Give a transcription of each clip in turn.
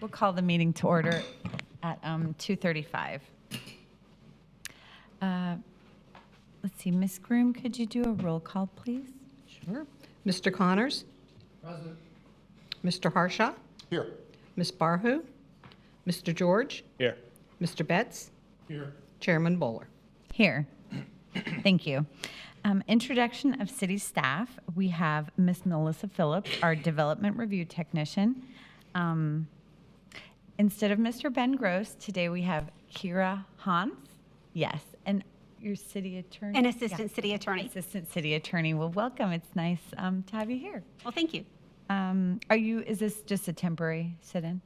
We'll call the meeting to order at 2:35. Let's see, Ms. Groom, could you do a roll call, please? Sure. Mr. Connors? Present. Mr. Harshaw? Here. Ms. Barhu? Mr. George? Here. Mr. Betts? Here. Chairman Bowler. Here. Thank you. Introduction of city staff. We have Miss Melissa Phillips, our development review technician. Instead of Mr. Ben Gross, today we have Kira Hans. Yes, and your city attorney? An assistant city attorney. Assistant city attorney. Well, welcome. It's nice to have you here. Well, thank you. Is this just a temporary sit-in?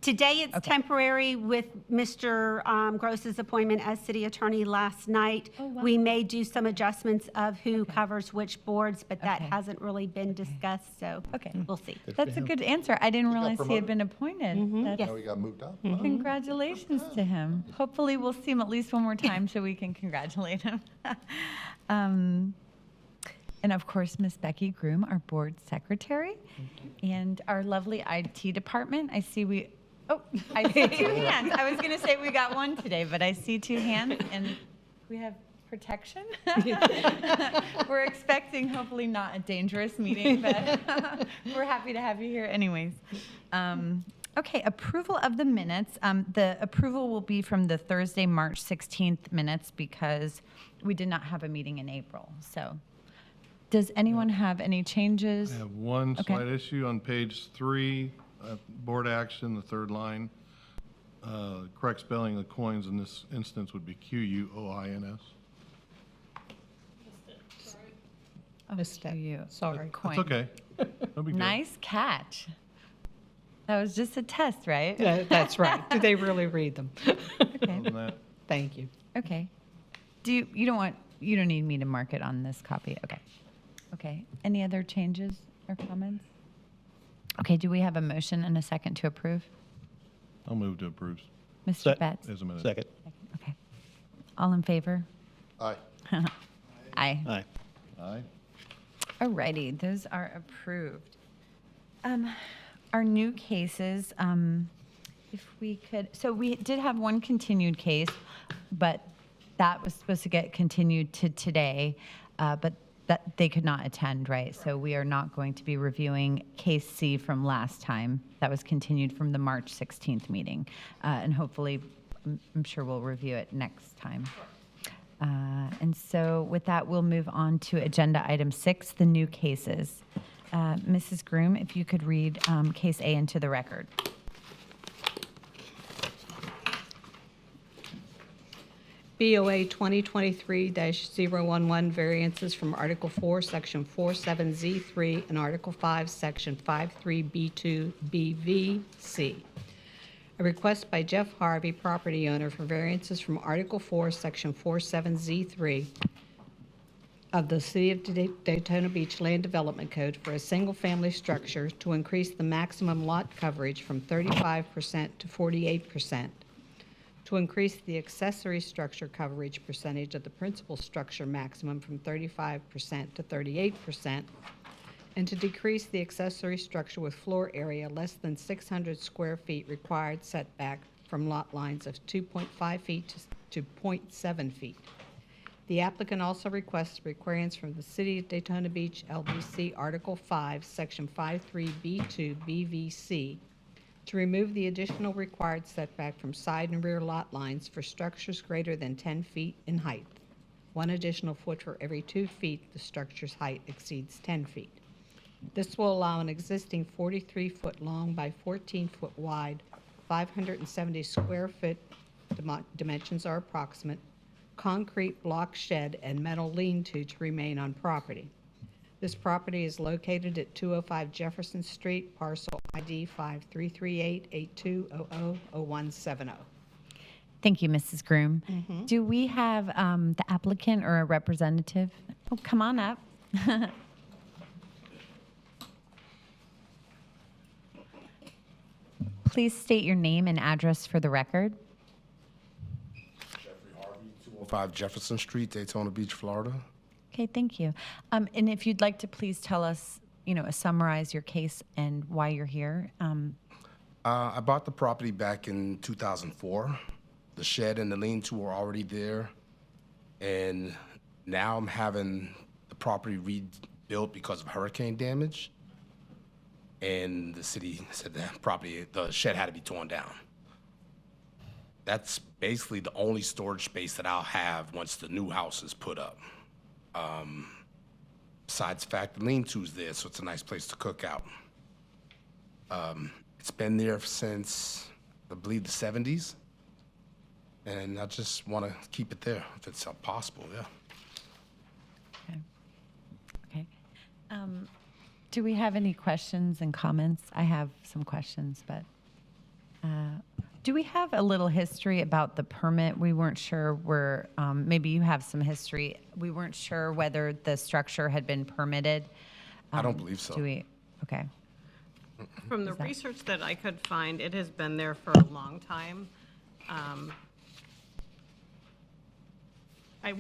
Today it's Okay. temporary with Mr. Gross's appointment as city attorney last night. Oh, wow. We may do some adjustments of who covers which boards, but that Okay. hasn't really been discussed, so Okay. we'll see. That's a good answer. I didn't got realize he had promoted? been appointed. That's- Yes. Now we got moved up. Congratulations to him. Hopefully, we'll see him at least one more time so we can congratulate him. And of course, Miss Becky Groom, our board secretary, and our lovely IT department. I see I see two hands. I was going to say we got one today, but I see two hands, and we have protection. We're expecting hopefully not a dangerous meeting, but we're happy to have you here anyways. Okay, approval of the minutes. The approval will be from the Thursday, March 16th minutes because we did not have a meeting in April. So does anyone have any changes? I have one Okay. slight issue on page 3, board action, the third line. Correct spelling of coins in this instance would be Quoins. Missed it. You. Sorry. Coin. It's okay. No big deal. Nice catch. That was just a test, right? That's right. Do they really read them? Okay. Other than that, Thank you. Okay. You don't need me to mark it on this copy. Okay. Okay. Any other changes or comments? Okay, do we have a motion and a second to approve? I'll move to approve Mr. Betts? as a minute. Second. Okay. All in favor? Aye. Aye. Aye. Aye. Alrighty, those are approved. Our new cases, if we could, so we did have one continued case, but that was supposed to get continued to today, but that they could not attend, right? So we are not going to be reviewing case C from last time. That was continued from the March 16th meeting. And hopefully, I'm sure we'll review it next time. And so with that, we'll move on to agenda item 6, the new cases. Mrs. Groom, if you could read case A into the record. BOA 2023-011 variances from Article 4, Section 47Z3 and Article 5, Section 53B2 BVC. A request by Jeff Harvey, property owner, for variances from Article 4, Section 47Z3 of the City of Daytona Beach Land Development Code for a single-family structure to increase the maximum lot coverage from 35% to 48%, to increase the accessory structure coverage percentage of the principal structure maximum from 35% to 38%, and to decrease the accessory structure with floor area less than 600 square feet required setback from lot lines of 2.5 feet to 0.7 feet. The applicant also requests requirements from the City of Daytona Beach LDC Article 5, Section 53B2 BVC to remove the additional required setback from side and rear lot lines for structures greater than 10 feet in height. 1 additional foot for every 2 feet the structure's height exceeds 10 feet. This will allow an existing 43-foot long by 14-foot wide, 570 square foot, dimensions are approximate, concrete block shed and metal lean-to remain on property. This property is located at 205 Jefferson Street, parcel ID 533882000170. Thank you, Mrs. Groom. Do we have the applicant or a representative? Oh, come on up. Please state your name and address for the record. Jeffrey Harvey, 205 Jefferson Street, Daytona Beach, Florida. Okay, thank you. And if you'd like to please tell us, summarize your case and why you're here. I bought the property back in 2004. The shed and the lean-to were already there. And now I'm having the property rebuilt because of hurricane damage. And the city said the shed had to be torn down. That's basically the only storage space that I'll have once the new house is put up. Besides the fact the lean-to's there, so it's a nice place to cook out. It's been there since, I believe, the 70s. And I just want to keep it there if it's possible, yeah. Okay. Do we have any questions and comments? I have some questions, but do we have a little history about the permit? We weren't sure where, maybe you have some history. We weren't sure whether the structure had been permitted. I don't believe so. Do we? Okay. From the that- research that I could find, it has been there for a long time.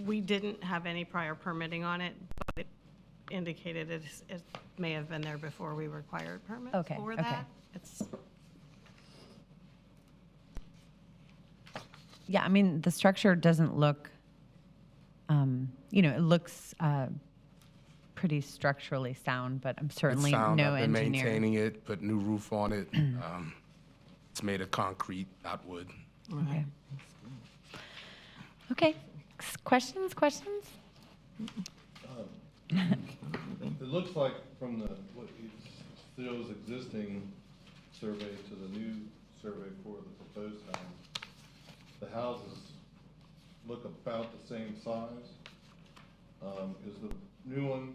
We didn't have any prior permitting on it, but it indicated it may have been there before we required permits Okay, for okay. that. It's, Yeah, I mean, the structure doesn't look, it looks pretty structurally sound, but I'm It's certainly sound. no I've been engineer. maintaining it, put new roof on it. It's made of concrete, not wood. Okay. Okay. Questions? It looks like from what shows existing survey to the new survey for the proposed house, the houses look about the same size. Is the new one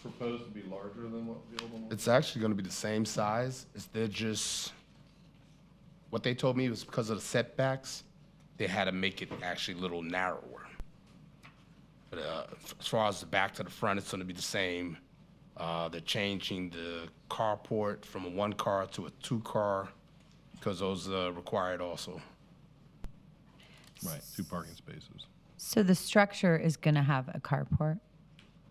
proposed to be larger than what the old one was? It's actually going to be the same size. What they told me was because of the setbacks, they had to make it actually a little narrower. But as far as the back to the front, it's going to be the same. They're changing the carport from a one-car to a two-car because those are required also. Right, 2 parking spaces. So the structure is going to have a carport?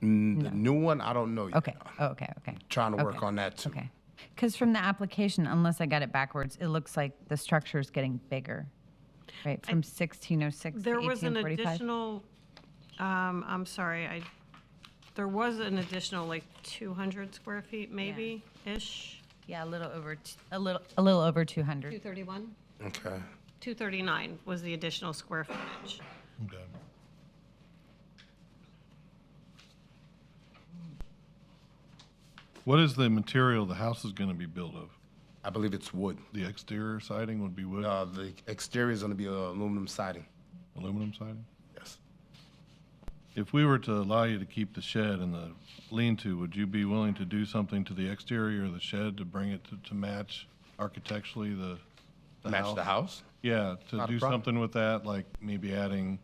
The new one, I don't know yet. Okay. Oh, okay. Trying to work Okay. on that too. Okay. Because from the application, unless I got it backwards, it looks like the structure is getting bigger, right? From 1606 to there was an 1845? additional, I'm sorry, there was an additional like 200 square feet maybe-ish. Yeah, a little over 200. 231? Okay. 239 was the additional square footage. Okay. What is the material the house is going to be built of? I believe it's wood. The exterior siding would be wood, The exterior is going to be aluminum siding. aluminum siding? Yes. If we were to allow you to keep the shed and the lean-to, would you be willing to do something to the exterior of the shed to bring it to match architecturally the Match the house? Yeah, to Not a do problem. something with that, like maybe adding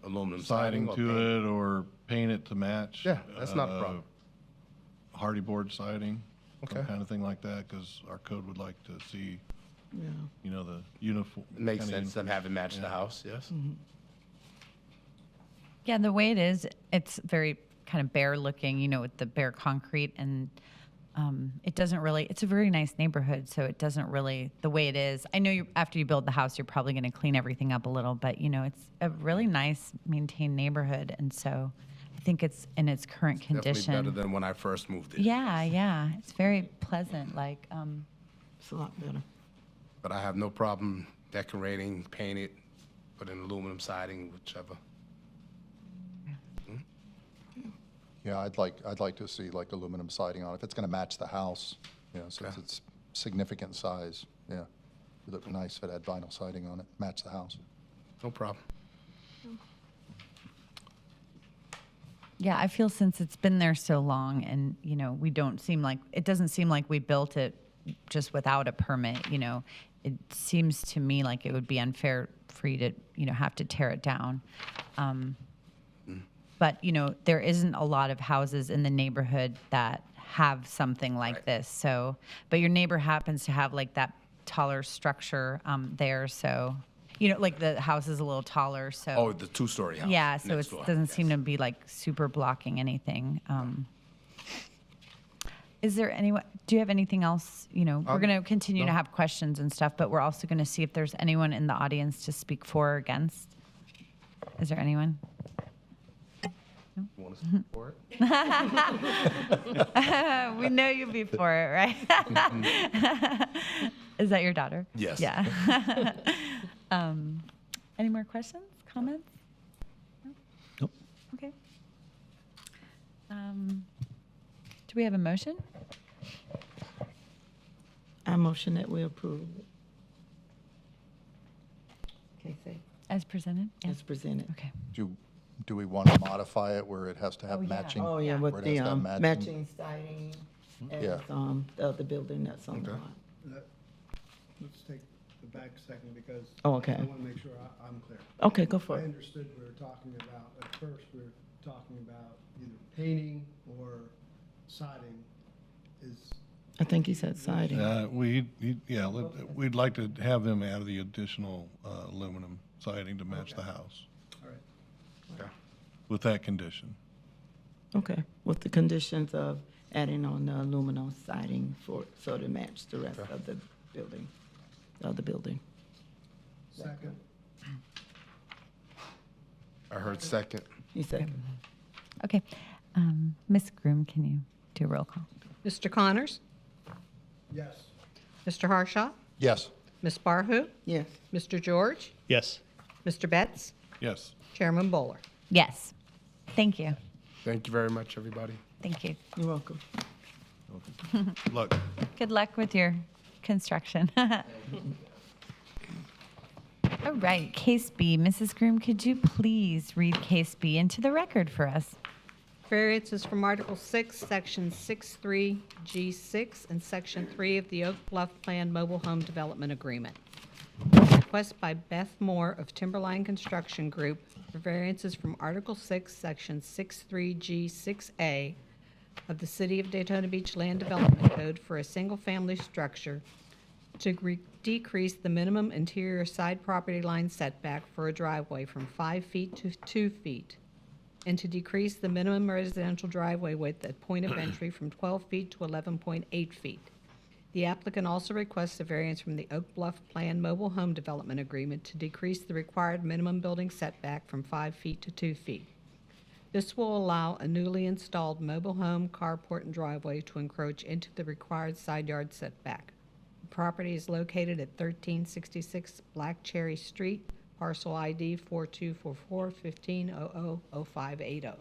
Aluminum siding or to paint. it or paint it to match. Yeah, that's not a problem. Hardy board siding, some Okay. kind of thing like that, because our code would like to see, the uniform. It makes sense them having matched the house, yes? Yeah, the way it is, it's very kind of bare looking, with the bare concrete, and it doesn't really, it's a very nice neighborhood, so it doesn't really, the way it is, I know after you build the house, you're probably going to clean everything up a little, but, it's a really nice maintained neighborhood, and so I think it's in its current condition. Definitely better than when I first moved in. Yeah, it's very pleasant, like, It's a lot better. But I have no problem decorating, paint it, put in aluminum siding, whichever. Yeah, I'd like to see like aluminum siding on it, if it's gonna match the house, since Yeah. it's significant size, yeah. It'd look nice if it had vinyl siding on it, match the house. No problem. yeah, I feel since it's been there so long and, it doesn't seem like we built it just without a permit, it seems to me like it would be unfair for you to, have to tear it down. But, there isn't a lot of houses in the neighborhood that have something like Right. this. So, but your neighbor happens to have like that taller structure there. So, like the house is a little taller. So, Oh, the two-story house. yeah. So next it door. doesn't seem Yes. to be like super blocking anything. Is there anyone, do you have anything else? You know, we're going to continue to no. have questions and stuff, but we're also going to see if there's anyone in the audience to speak for or against. Is there anyone? You want to speak for it? We know you'll be for it, right? Is that your daughter? Yes. Yeah. Any more questions, comments? No? Nope. Okay. Do we have a motion? I motion that we approve it. Casey, As presented? Yeah. as presented. Okay. Do we want to modify it where it has to have Oh, yeah. matching? Oh, yeah, where with it has the to have matching siding Yeah. as the other building that's on the Okay. lot. Let's take the back second because Oh, okay. I want to make sure I'm clear. Okay, go for I it. understood we were talking about, at first, we were talking about either painting or siding is, I think he said siding. We'd like to have them add the additional aluminum siding to match the house all right. Okay. with that condition. Okay, with the conditions of adding on the aluminum siding so to match the rest of the building, the other building. Second, I heard second. He said, Okay. Ms. Groom, can you do a roll call? Mr. Connors? yes. Mr. Harshaw? Yes. Ms. Barhu? yes. Mr. George? Yes. Mr. Betts? Yes. Chairman Bowler? Yes. Thank you. Thank you very much, everybody. Thank you. You're welcome. Look, Good luck with your construction. All right, case B. Mrs. Groom, could you please read case B into the record for us? Variances from Article 6, Section 63G6, and Section 3 of the Oak Bluff Plan Mobile Home Development Agreement. Request by Beth Moore of Timberline Construction Group for variances from Article 6, Section 63G6A of the City of Daytona Beach Land Development Code for a single-family structure to decrease the minimum interior side property line setback for a driveway from 5 feet to 2 feet, and to decrease the minimum residential driveway width at point of entry from 12 feet to 11.8 feet. The applicant also requests a variance from the Oak Bluff Plan Mobile Home Development Agreement to decrease the required minimum building setback from 5 feet to 2 feet. This will allow a newly installed mobile home, carport, and driveway to encroach into the required side yard setback. The property is located at 1366 Black Cherry Street, parcel ID 4244-15000580.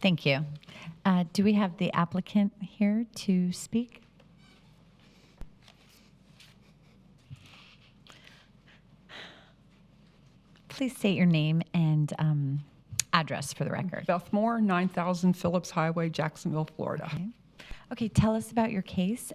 Thank you. Do we have the applicant here to speak? Please state your name and address for the record. Beth Moore, 9000 Phillips Highway, Jacksonville, Florida. Okay, tell us about your case.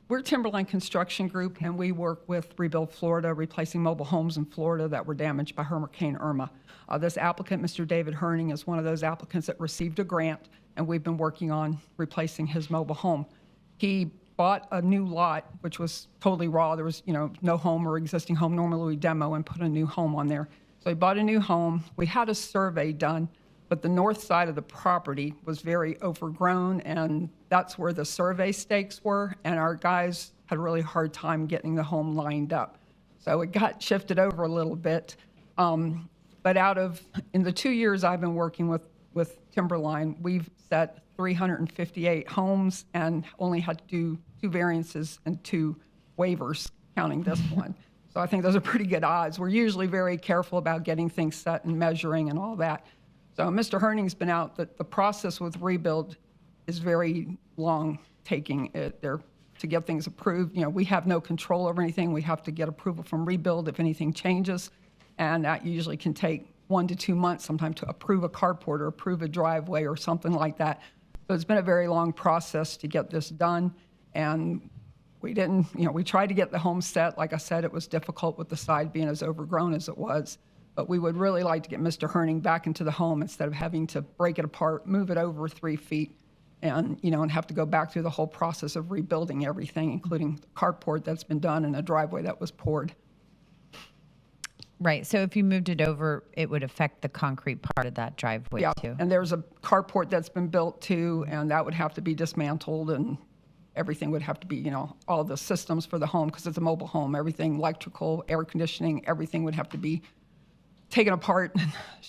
We're Timberline Construction Group, and we work with Rebuild Florida, replacing mobile homes in Florida that were damaged by Hurricane Irma. This applicant, Mr. David Herning, is one of those applicants that received a grant, and we've been working on replacing his mobile home. He bought a new lot, which was totally raw. There was, no home or existing home. Normally we demo and put a new home on there. So he bought a new home. We had a survey done, but the north side of the property was very overgrown, and that's where the survey stakes were, and our guys had a really hard time getting the home lined up. So it got shifted over a little bit. But in the 2 years I've been working with Timberline, we've set 358 homes and only had to do 2 variances and 2 waivers, counting this one. So I think those are pretty good odds. We're usually very careful about getting things set and measuring and all that. So Mr. Herning's been out. The process with Rebuild is very long taking it there to get things approved. We have no control over anything. We have to get approval from Rebuild if anything changes. And that usually can take 1 to 2 months sometimes to approve a carport or approve a driveway or something like that. So it's been a very long process to get this done. And we didn't, we tried to get the home set. Like I said, it was difficult with the side being as overgrown as it was. But we would really like to get Mr. Herning back into the home instead of having to break it apart, move it over 3 feet, and, and have to go back through the whole process of rebuilding everything, including the carport that's been done and a driveway that was poured. Right, so if you moved it over, it would affect the concrete part of that driveway Yeah, too. and there's a carport that's been built too, and that would have to be dismantled, and everything would have to be, you know, all the systems for the home, because it's a mobile home, everything, electrical, air conditioning, everything would have to be taken apart,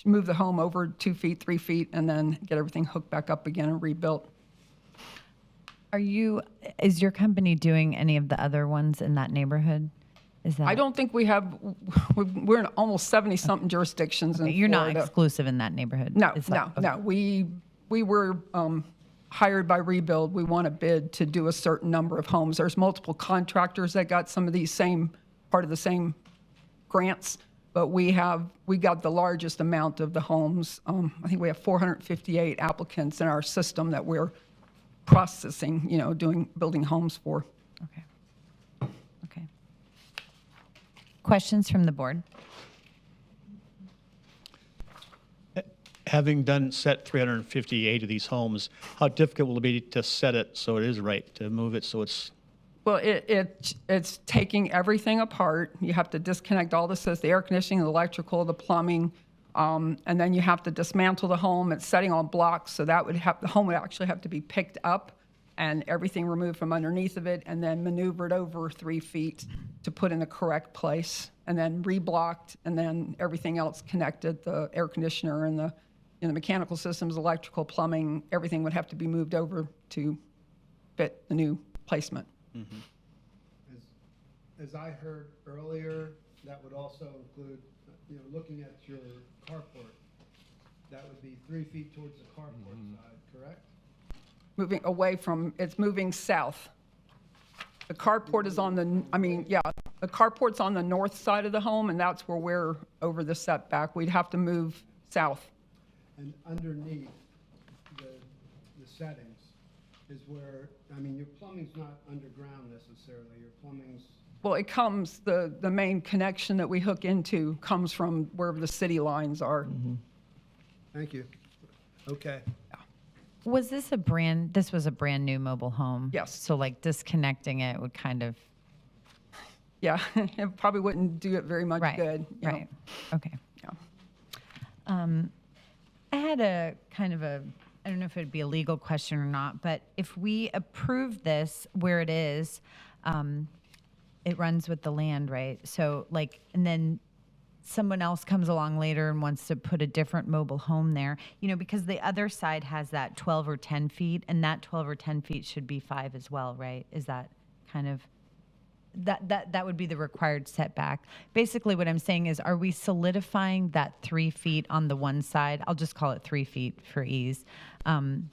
move the home over 2 feet, 3 feet, and then get everything hooked back up again and rebuilt. Is your company doing any of the other ones in that neighborhood? Is that? I don't think we have, we're in almost 70-something jurisdictions in Florida. You're not exclusive in that neighborhood? No, Is that- no. We were hired by Rebuild. We won a bid to do a certain number of homes. There's multiple contractors that got some of these part of the same grants, but we got the largest amount of the homes. I think we have 458 applicants in our system that we're processing, you know, building homes for. Okay. Okay. Questions from the board? Having set 358 of these homes, how difficult will it be to set it so it is right, to move it so it's, Well, it's taking everything apart. You have to disconnect all the air conditioning, the electrical, the plumbing, and then you have to dismantle the home. It's setting on blocks, so that the home would actually have to be picked up and everything removed from underneath of it, and then maneuvered over 3 feet to put in the correct place, and then reblocked, and then everything else connected, the air conditioner and the mechanical systems, electrical, plumbing, everything would have to be moved over to fit the new placement. As I heard earlier, that would also include, looking at your carport, that would be 3 feet towards the carport side, correct? Moving away from, it's moving south. The carport is on the carport's on the north side of the home, and that's where we're over the setback. We'd have to move south. And underneath the settings is where, your plumbing's not underground necessarily, your plumbing's. Well, it comes, the main connection that we hook into comes from wherever the city lines are. Thank you. Okay. Was this this was a brand new mobile home? Yes. So like disconnecting it would kind of. Yeah, it probably wouldn't do it very much Right, good. you know. right. Okay. Yeah. I had a kind of I don't know if it'd be a legal question or not, but if we approve this where it is, it runs with the land, right? So and then someone else comes along later and wants to put a different mobile home there, because the other side has that 12 or 10 feet, and that 12 or 10 feet should be 5 as well, right? Is that kind of, that would be the required setback. Basically what I'm saying is, are we solidifying that 3 feet on the one side? I'll just call it 3 feet for ease. And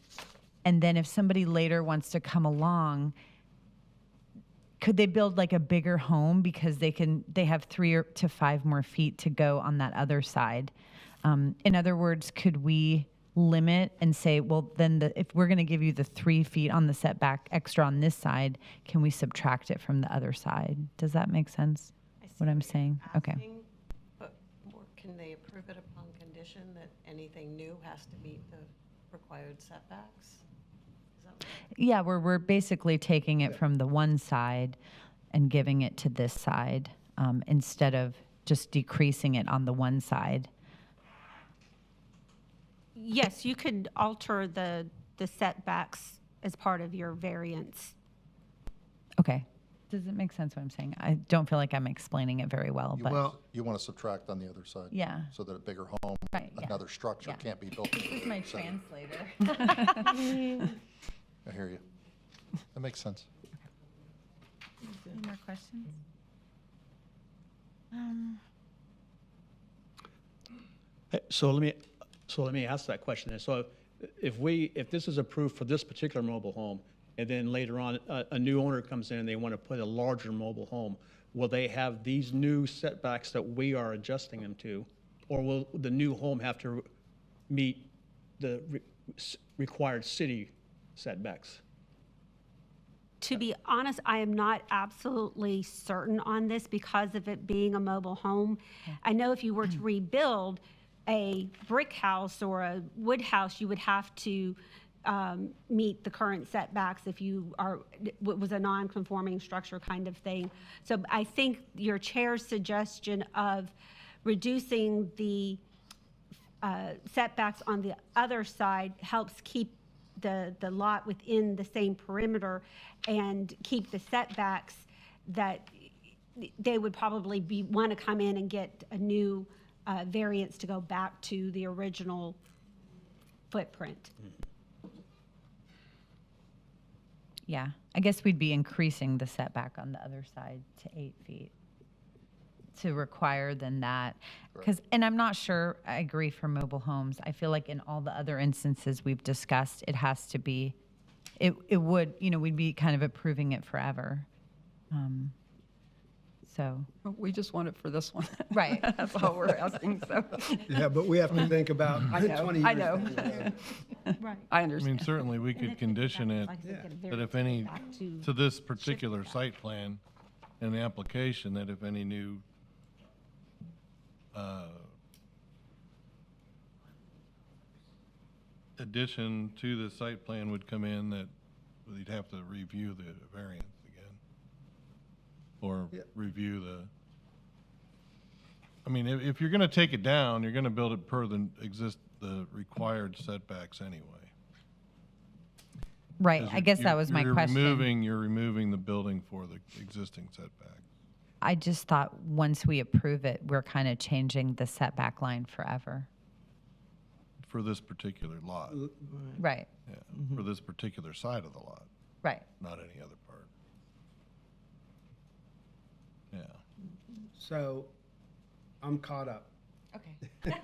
then if somebody later wants to come along, could they build like a bigger home because they have 3 to 5 more feet to go on that other side? In other words, could we limit and say, well, then if we're going to give you the 3 feet on the setback extra on this side, can we subtract it from the other side? Does that make sense? What I'm saying? Okay. But can they approve it upon condition that anything new has to meet the required setbacks? Is that what- Yeah, we're basically taking it from the one side and giving it to this side, instead of just decreasing it on the one side. Yes, you could alter the setbacks as part of your variance. Okay. Does it make sense what I'm saying? I don't feel like I'm explaining it very well, but. You want to subtract on the other side. Yeah. So that a bigger home, Right, yeah. another structure Yeah. can't be built. This is my So, translator. I hear you. That makes sense. Any more questions? so let me ask that question then. So if this is approved for this particular mobile home, and then later on, a new owner comes in and they want to put a larger mobile home, will they have these new setbacks that we are adjusting them to? Or will the new home have to meet the required city setbacks? To be honest, I am not absolutely certain on this because of it being a mobile home. I know if you were to rebuild a brick house or a wood house, you would have to meet the current setbacks if you was a non-conforming structure kind of thing. So I think your chair's suggestion of reducing the setbacks on the other side helps keep the lot within the same perimeter and keep the setbacks that they would probably want to come in and get a new variance to go back to the original footprint. Yeah, I guess we'd be increasing the setback on the other side to 8 feet to require than that. Because, and I'm not sure, I agree for mobile homes. I feel like in all the other instances we've discussed, it has to be, it would, we'd be kind of approving it forever. So, We just want it for this one. Right. That's all we're asking, so. Yeah, but we have to think about I know, 20 years. I know. down the road. Right. I I mean, understand. certainly, we could condition it that if any, to this particular site plan and the application, that if any new addition to the site plan would come in, that you'd have to review the variance again. Or Yeah. review I mean, if you're gonna take it down, you're gonna build it per the required setbacks anyway. right, 'Cause I guess that was my question. You're removing the building for the existing setback. I just thought once we approve it, we're kind of changing the setback line forever. For this particular lot, Right, yeah, for this particular side of the lot, right. not any other part. Yeah. So I'm caught up. Okay.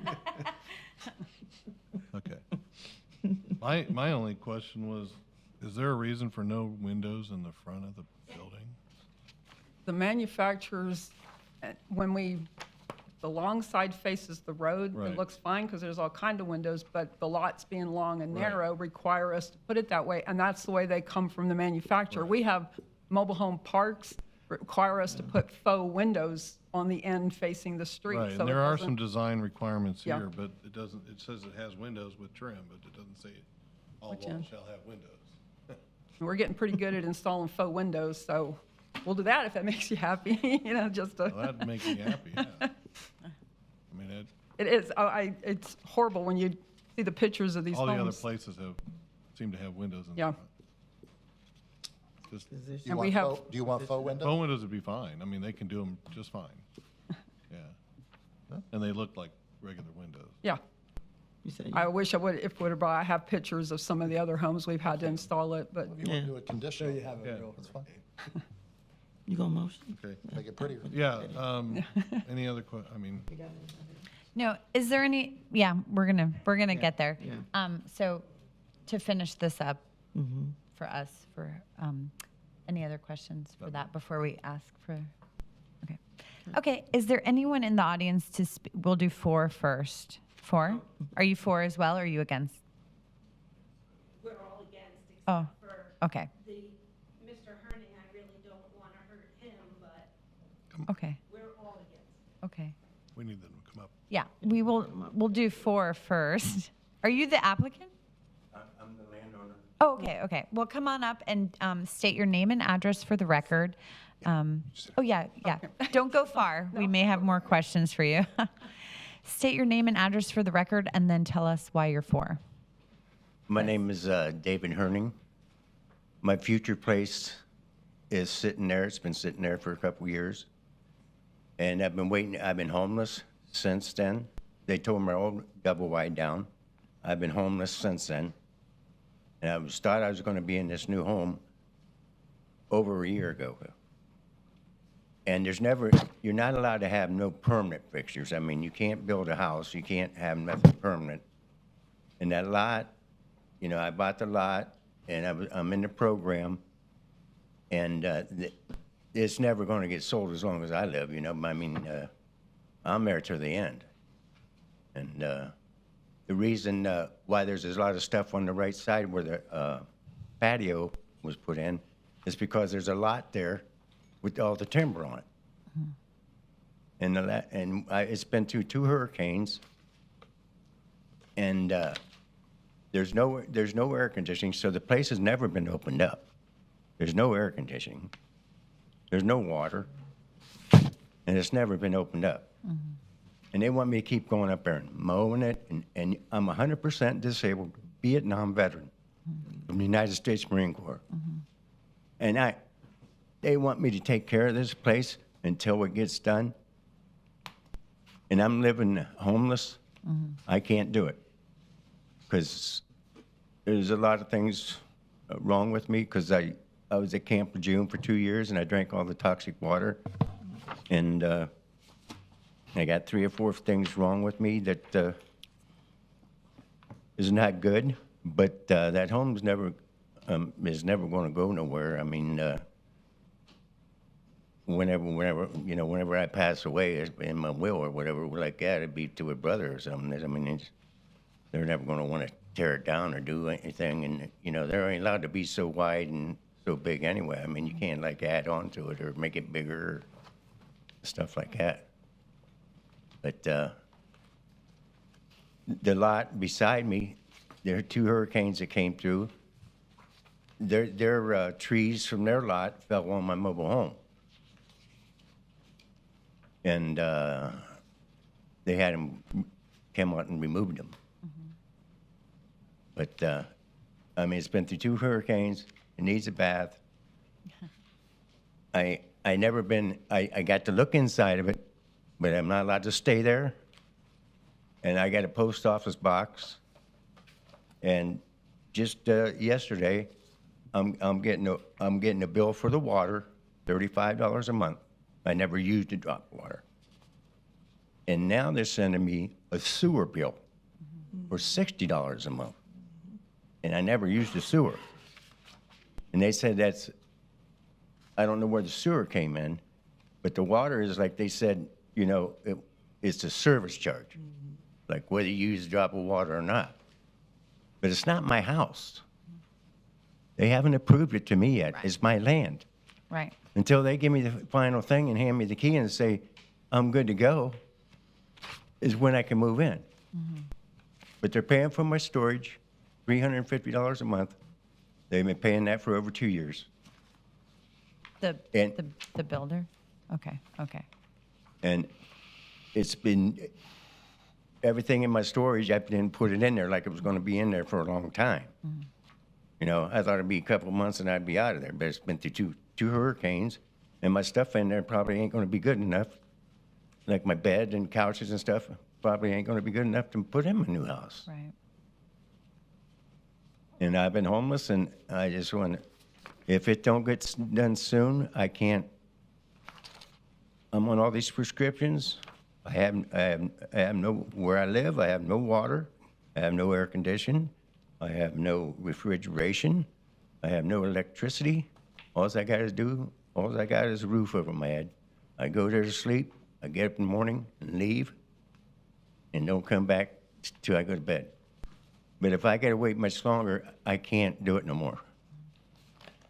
Okay. My only question was, is there a reason for no windows in the front of the building? The manufacturers, the long side faces the road, Right. it looks fine because there's all kind of windows, but the lots being long and Right. narrow require us to put it that way, and that's the way they come from the manufacturer. We have mobile home parks require us to put faux windows on the end facing the street. Right, so and it there are doesn't- some design requirements Yeah. here, but it doesn't, it says it has windows with trim, but it doesn't say all Which walls end? shall have windows. We're getting pretty good at installing faux windows, so we'll do that if that makes you happy, just to. Well, that'd make me happy, yeah. I mean, It is, it's horrible when you see the pictures of these all the other homes. places seem to have windows in the Yeah. front. Just, Do And you we want have- faux, do you want faux windows? phone windows would be fine, I mean, they can do them just fine, yeah. And they look like regular windows. Yeah, You say, I wish I have pictures of some of the other homes we've had to install it, but If you want to do a So conditional, you have it Yeah. real. that's fine. you gonna motion? Okay, Make it prettier. yeah, any other No, is there any, yeah, we're gonna get there. Yeah. So to finish this up for us, any other questions for that before we ask for? Okay. Okay, is there anyone in the audience to speak? We'll do 4 first. 4? Are you 4 as well, or are you against? We're all against, Oh, except for okay, Mr. Herning, I really don't want to hurt him, but okay, we're all against. okay. we need them to come up. Yeah, we'll do 4 first. Are you the applicant? I'm the landowner. Oh, okay. Well, come on up and state your name and address for the record. Oh, yeah. Don't go far. We may have more questions for you. State your name and address for the record, and then tell us why you're for. My name is David Herning. My future place is sitting there. It's been sitting there for a couple years. And I've been waiting. I've been homeless since then. They tore my old double wide down. I've been homeless since then. And thought I was going to be in this new home over a year ago. And you're not allowed to have no permanent fixtures. I mean, you can't build a house. You can't have nothing permanent. And that lot, I bought the lot, and I'm in the program, and it's never going to get sold as long as I live, I mean, I'm there to the end. And the reason why there's a lot of stuff on the right side where the patio was put in is because there's a lot there with all the timber on it. And it's been through 2 hurricanes, and there's no air conditioning, so the place has never been opened up. There's no air conditioning. There's no water, and it's never been opened up. and they want me to keep going up there and mowing it, and I'm 100% disabled Vietnam veteran from the United States Marine Corps. And they want me to take care of this place until it gets done. And I'm living homeless. I can't do it. Because there's a lot of things wrong with me, because I was at Camp Lejeune for 2 years, and I drank all the toxic water. And I got 3 or 4 things wrong with me that is not good. But that home is never going to go nowhere. I mean, whenever I pass away in my will or whatever like that, it'd be to a brother or something. I mean, they're never going to want to tear it down or do anything. And they're only allowed to be so wide and so big anyway. I mean, you can't like add on to it or make it bigger or stuff like that. But the lot beside me, there are 2 hurricanes that came through. Their trees from their lot fell on my mobile home. And they had them come out and removed them. But, I mean, it's been through 2 hurricanes. It needs a bath. I got to look inside of it, but I'm not allowed to stay there. And I got a post office box. And just yesterday, I'm getting a bill for the water, $35 a month. I never used a drop of water. And now they're sending me a sewer bill for $60 a month. And I never used the sewer. And they said I don't know where the sewer came in, but the water is like they said, it's a service charge. Like whether you use a drop of water or not. But it's not my house. They haven't approved it to me yet. It's my land. Right. Until they give me the final thing and hand me the key and say, I'm good to go, is when I can move in. But they're paying for my storage, $350 a month. They've been paying that for over 2 years. The builder? Okay. And it's been, everything in my storage, I didn't put it in there like it was going to be in there for a long time. I thought it'd be a couple of months and I'd be out of there, but it's been through two hurricanes, and my stuff in there probably ain't going to be good enough. Like my bed and couches and stuff probably ain't going to be good enough to put in my new house. Right. And I've been homeless, and I just want to, if it don't get done soon, I can't. I'm on all these prescriptions. I have no, where I live, I have no water. I have no air conditioning. I have no refrigeration. I have no electricity. All I got is a roof over my head. I go there to sleep. I get up in the morning and leave, and don't come back till I go to bed. But if I gotta wait much longer, I can't do it no more.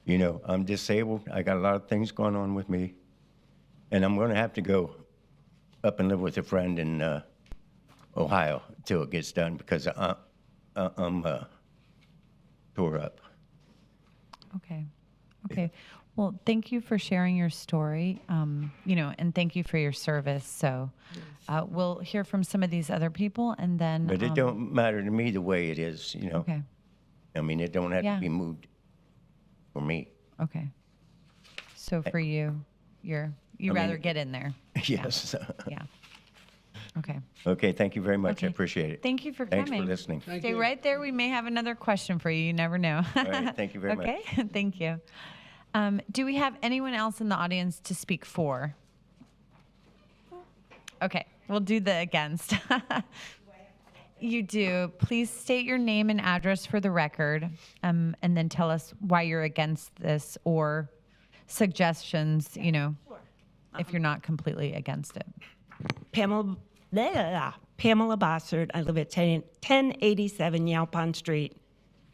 I'm disabled. I got a lot of things going on with me, and I'm gonna have to go up and live with a friend in Ohio till it gets done, because I'm tore up. Okay. Well, thank you for sharing your story, and thank you for your service. So we'll hear from some of these other people, and then. But it don't matter to me the way it is, Okay. I mean, it don't have Yeah. to be moved for me. Okay. So for you, you rather get in there. Yes. Yeah. Okay. Okay, thank you very much. I Okay. appreciate it. Thank you for Thanks coming. for listening. Stay right there. We may have another question for you. You never know. All right, thank you very much. Okay. Thank you. Do we have anyone else in the audience to speak for? Okay, we'll do the against. You do. Please state your name and address for the record, and then tell us why you're against this, or suggestions, if you're not completely against it. Pamela Bossard. I live at 1087 Yalpon Street,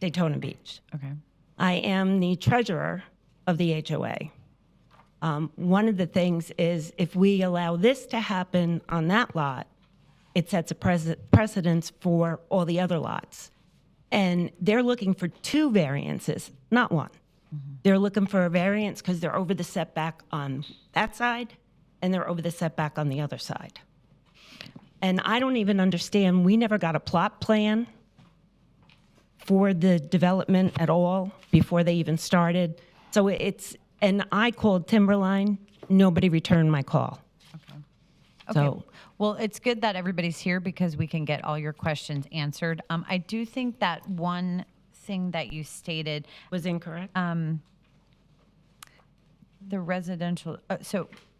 Daytona Beach. Okay. I am the treasurer of the HOA. One of the things is, if we allow this to happen on that lot, it sets a precedence for all the other lots. And they're looking for 2 variances, not 1. They're looking for a variance because they're over the setback on that side, and they're over the setback on the other side. And I don't even understand, we never got a plot plan for the development at all before they even started. So and I called Timberline, nobody returned my call. Okay. So, Well, it's good that everybody's here because we can get all your questions answered. I do think that one thing that you stated, was incorrect? the residential,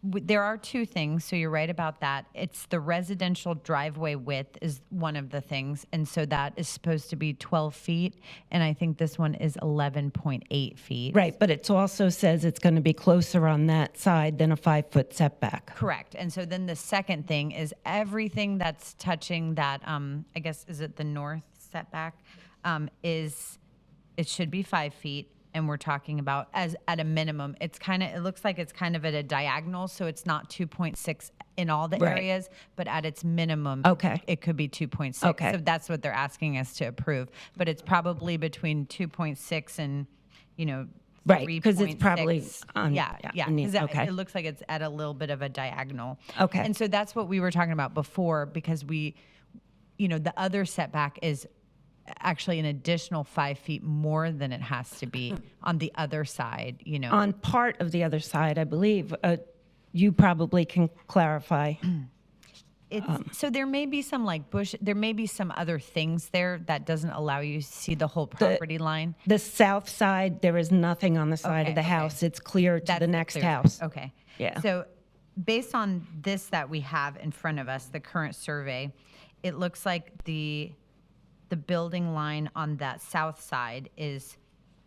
there are two things, so you're right about that. It's the residential driveway width is one of the things, and so that is supposed to be 12 feet, and I think this one is 11.8 feet. Right, but it also says it's going to be closer on that side than a 5-foot setback. Correct. And so then the second thing is everything that's touching that, I guess, is it the north setback? It should be 5 feet. And we're talking about as at a minimum, it looks like it's kind of at a diagonal. So it's not 2.6 in all the Right. areas, but at its minimum, Okay. it could be 2.6. Okay. So that's what they're asking us to approve. But it's probably between 2.6 and, Right, 'cause it's 3.6. probably on- Yeah, yeah, yeah. I mean, 'Cause okay. it looks like it's at a little bit of a diagonal. Okay. And so that's what we were talking about before, because the other setback is actually an additional 5 feet more than it has to be on the other side, On part of the other side, I believe, you probably can clarify. So there may be some there may be some other things there that doesn't allow you to see the whole property line. The south side, there is nothing on the side of Okay, the okay. house. It's clear to That's the next clear. house. Okay. Yeah. So based on this that we have in front of us, the current survey, it looks like the building line on that south side is,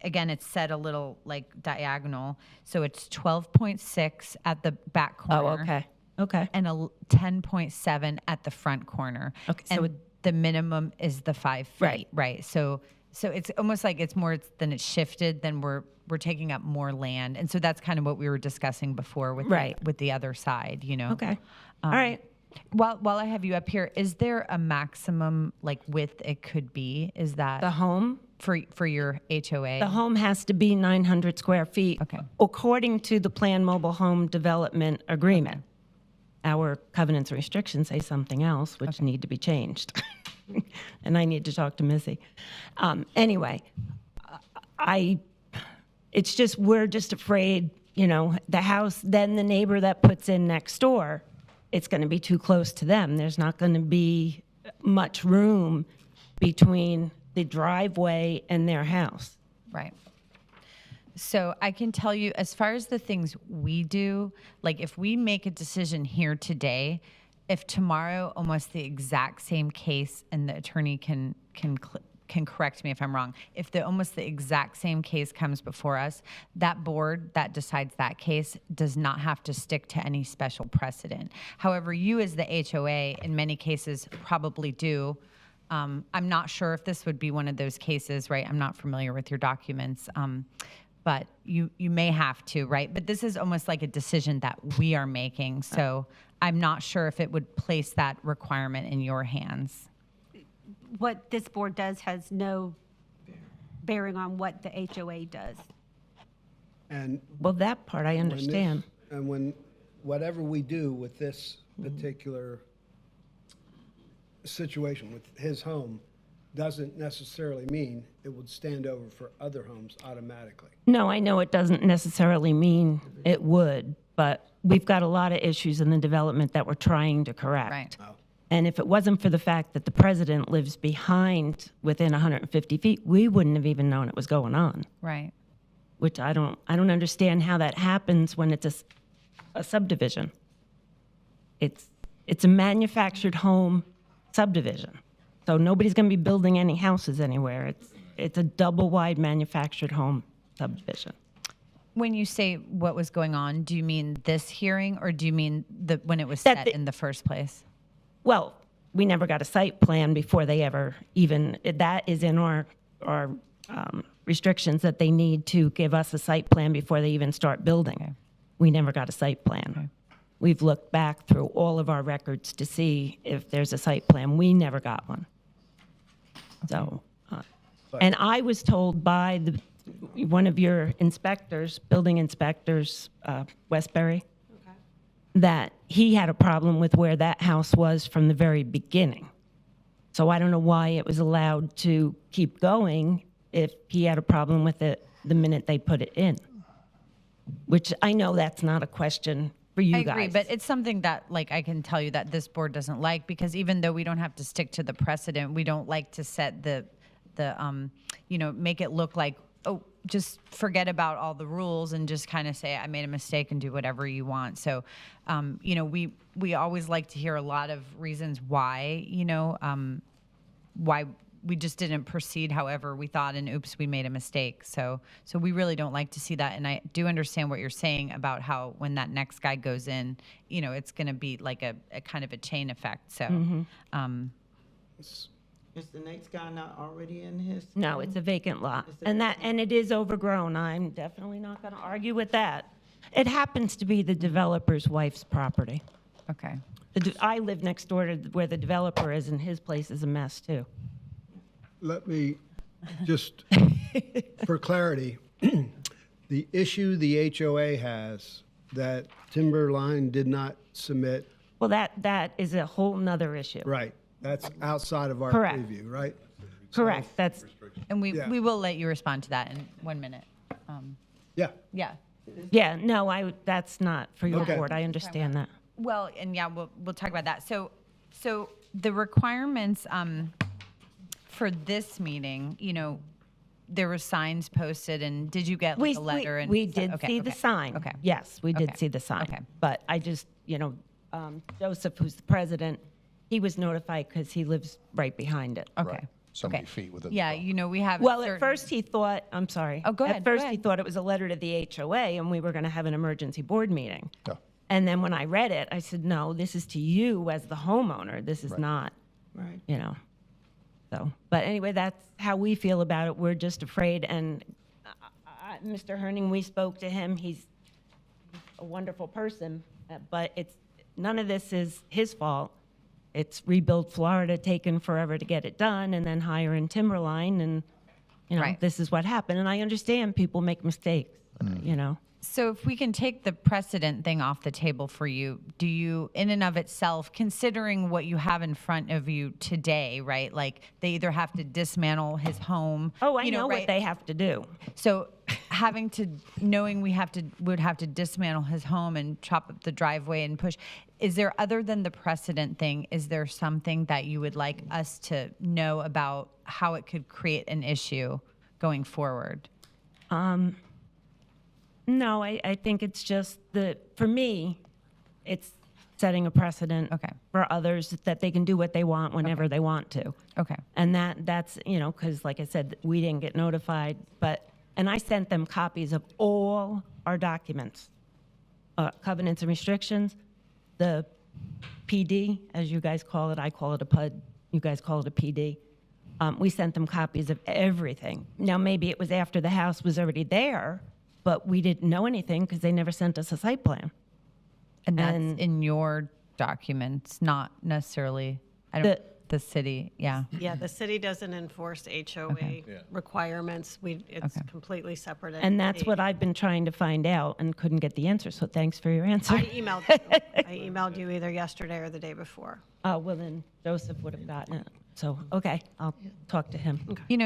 again, it's set a little like diagonal. So it's 12.6 at the back corner. Oh, okay, okay. And 10.7 at the front corner. Okay, so and the minimum is the 5 feet. Right. Right. So it's almost like it's more than it's shifted, then we're taking up more land. And so that's kind of what we were discussing before with Right. with the other side, Okay, all right. While I have you up here, is there a maximum width it could be? Is that The home? for your HOA? The home has to be 900 square feet. Okay. According to the Plan Mobile Home Development Agreement. Our covenants and restrictions say something else, which need to be changed. And I need to talk to Missy. Anyway, it's just, we're just afraid, the house, then the neighbor that puts in next door, it's going to be too close to them. There's not going to be much room between the driveway and their house. Right. So I can tell you, as far as the things we do, if we make a decision here today, if tomorrow almost the exact same case, and the attorney can correct me if I'm wrong, if almost the exact same case comes before us, that board that decides that case does not have to stick to any special precedent. However, you as the HOA in many cases probably do. I'm not sure if this would be one of those cases, right? I'm not familiar with your documents. But you may have to, right? But this is almost like a decision that we are making. So I'm not sure if it would place that requirement in your hands. What this board does has no bearing on what the HOA does. And Well, that part I when this- understand. And whatever we do with this particular situation with his home doesn't necessarily mean it would stand over for other homes automatically. No, I know it doesn't necessarily mean it would, but we've got a lot of issues in the development that we're trying to correct. Right. And if it wasn't for the fact that the president lives behind within 150 feet, we wouldn't have even known it was going on, Right. which I don't understand how that happens when it's a subdivision. It's a manufactured home subdivision. So nobody's going to be building any houses anywhere. It's a double-wide manufactured home subdivision. When you say what was going on, do you mean this hearing or do you mean when it was That set the- in the first place? Well, we never got a site plan before they ever even, that is in our restrictions that they need to give us a site plan before they even start building. Okay. We never got a site plan. We've looked back through all of our records to see if there's a site plan. We never got one. So, and I was told by one of your inspectors, building inspectors, Westbury, that he had a problem with where that house was from the very beginning. So I don't know why it was allowed to keep going if he had a problem with it the minute they put it in. Which I know that's not a question for you I guys. agree, but it's something that, like, I can tell you that this board doesn't like, because even though we don't have to stick to the precedent, we don't like to set the make it look like, oh, just forget about all the rules and just kind of say, I made a mistake and do whatever you want. So, we always like to hear a lot of reasons why, why we just didn't proceed however we thought, and oops, we made a mistake. So we really don't like to see that. And I do understand what you're saying about how when that next guy goes in, it's going to be like a kind of a chain effect. So, Is the next guy not already in his? No, it's a vacant lot. And it is overgrown. I'm definitely not going to argue with that. It happens to be the developer's wife's property. okay. I live next door to where the developer is, and his place is a mess, too. Let me, just for clarity, the issue the HOA has that Timberline did not submit, Well, that is a whole nother issue. right, that's outside of our Correct. preview, right? Correct, that's, And we Yeah. will let you respond to that in 1 minute. Yeah, Yeah. yeah, no, that's not for your Okay. board. I understand that. Well, and yeah, we'll talk about that. So the requirements for this meeting, there were signs posted, and did you get like a letter? And We did okay, see the okay, sign. Okay. Yes, we did Okay. see the sign. Okay. But I just, Joseph, who's the president, he was notified because he lives right behind it. Okay. Right. So many Okay. feet within the Yeah, property. we have. Well, at certain- first he thought, I'm sorry. Oh, go ahead, At go first he ahead. thought it was a letter to the HOA and we were going to have an emergency board meeting. Yeah. And then when I read it, I said, no, this is to you as the homeowner. This is Right. not, Right. So, but anyway, that's how we feel about it. We're just afraid. And Mr. Herning, we spoke to him. He's a wonderful person, but none of this is his fault. It's Rebuild Florida taking forever to get it done, and then hiring Timberline, and Right. this is what happened. And I understand people make mistakes, So if we can take the precedent thing off the table for you, do you, in and of itself, considering what you have in front of you today, right? Like they either have to dismantle his home. Oh, I know right? what they have to do. So knowing we would have to dismantle his home and chop up the driveway and push, is there, other than the precedent thing, is there something that you would like us to know about how it could create an issue going forward? No, I think it's just for me, it's setting a precedent Okay. for others that they can do what they want whenever they want to. Okay. And that's, because like I said, we didn't get notified, and I sent them copies of all our documents, covenants and restrictions, the PD, as you guys call it, I call it a PUD, you guys call it a PD. We sent them copies of everything. Now, maybe it was after the house was already there, but we didn't know anything because they never sent us a site plan. And that's And- in your documents, not necessarily, the city, yeah. Yeah, the city doesn't enforce HOA Yeah. requirements. It's Okay. completely separate. And that's entity. what I've been trying to find out and couldn't get the answer, so thanks for your answer. I emailed you. I emailed you either yesterday or the day before. Oh, well, then Joseph would have gotten it. So, okay, I'll talk to him.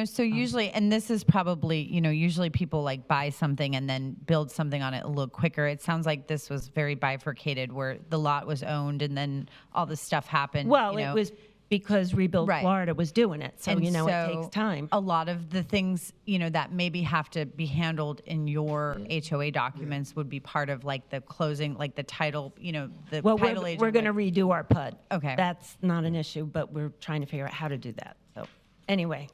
So usually, and this is probably, usually people like buy something and then build something on it a little quicker. It sounds like this was very bifurcated where the lot was owned and then all this stuff happened. Well, it was because Rebuild Right. Florida was doing it, so, And it so takes time. A lot of the things, that maybe have to be handled in your HOA documents would be part of like the closing, like the title, the Well, title we're agent. going to redo our PUD. Okay. That's not an issue, but we're trying to figure out how to do that. So, anyway,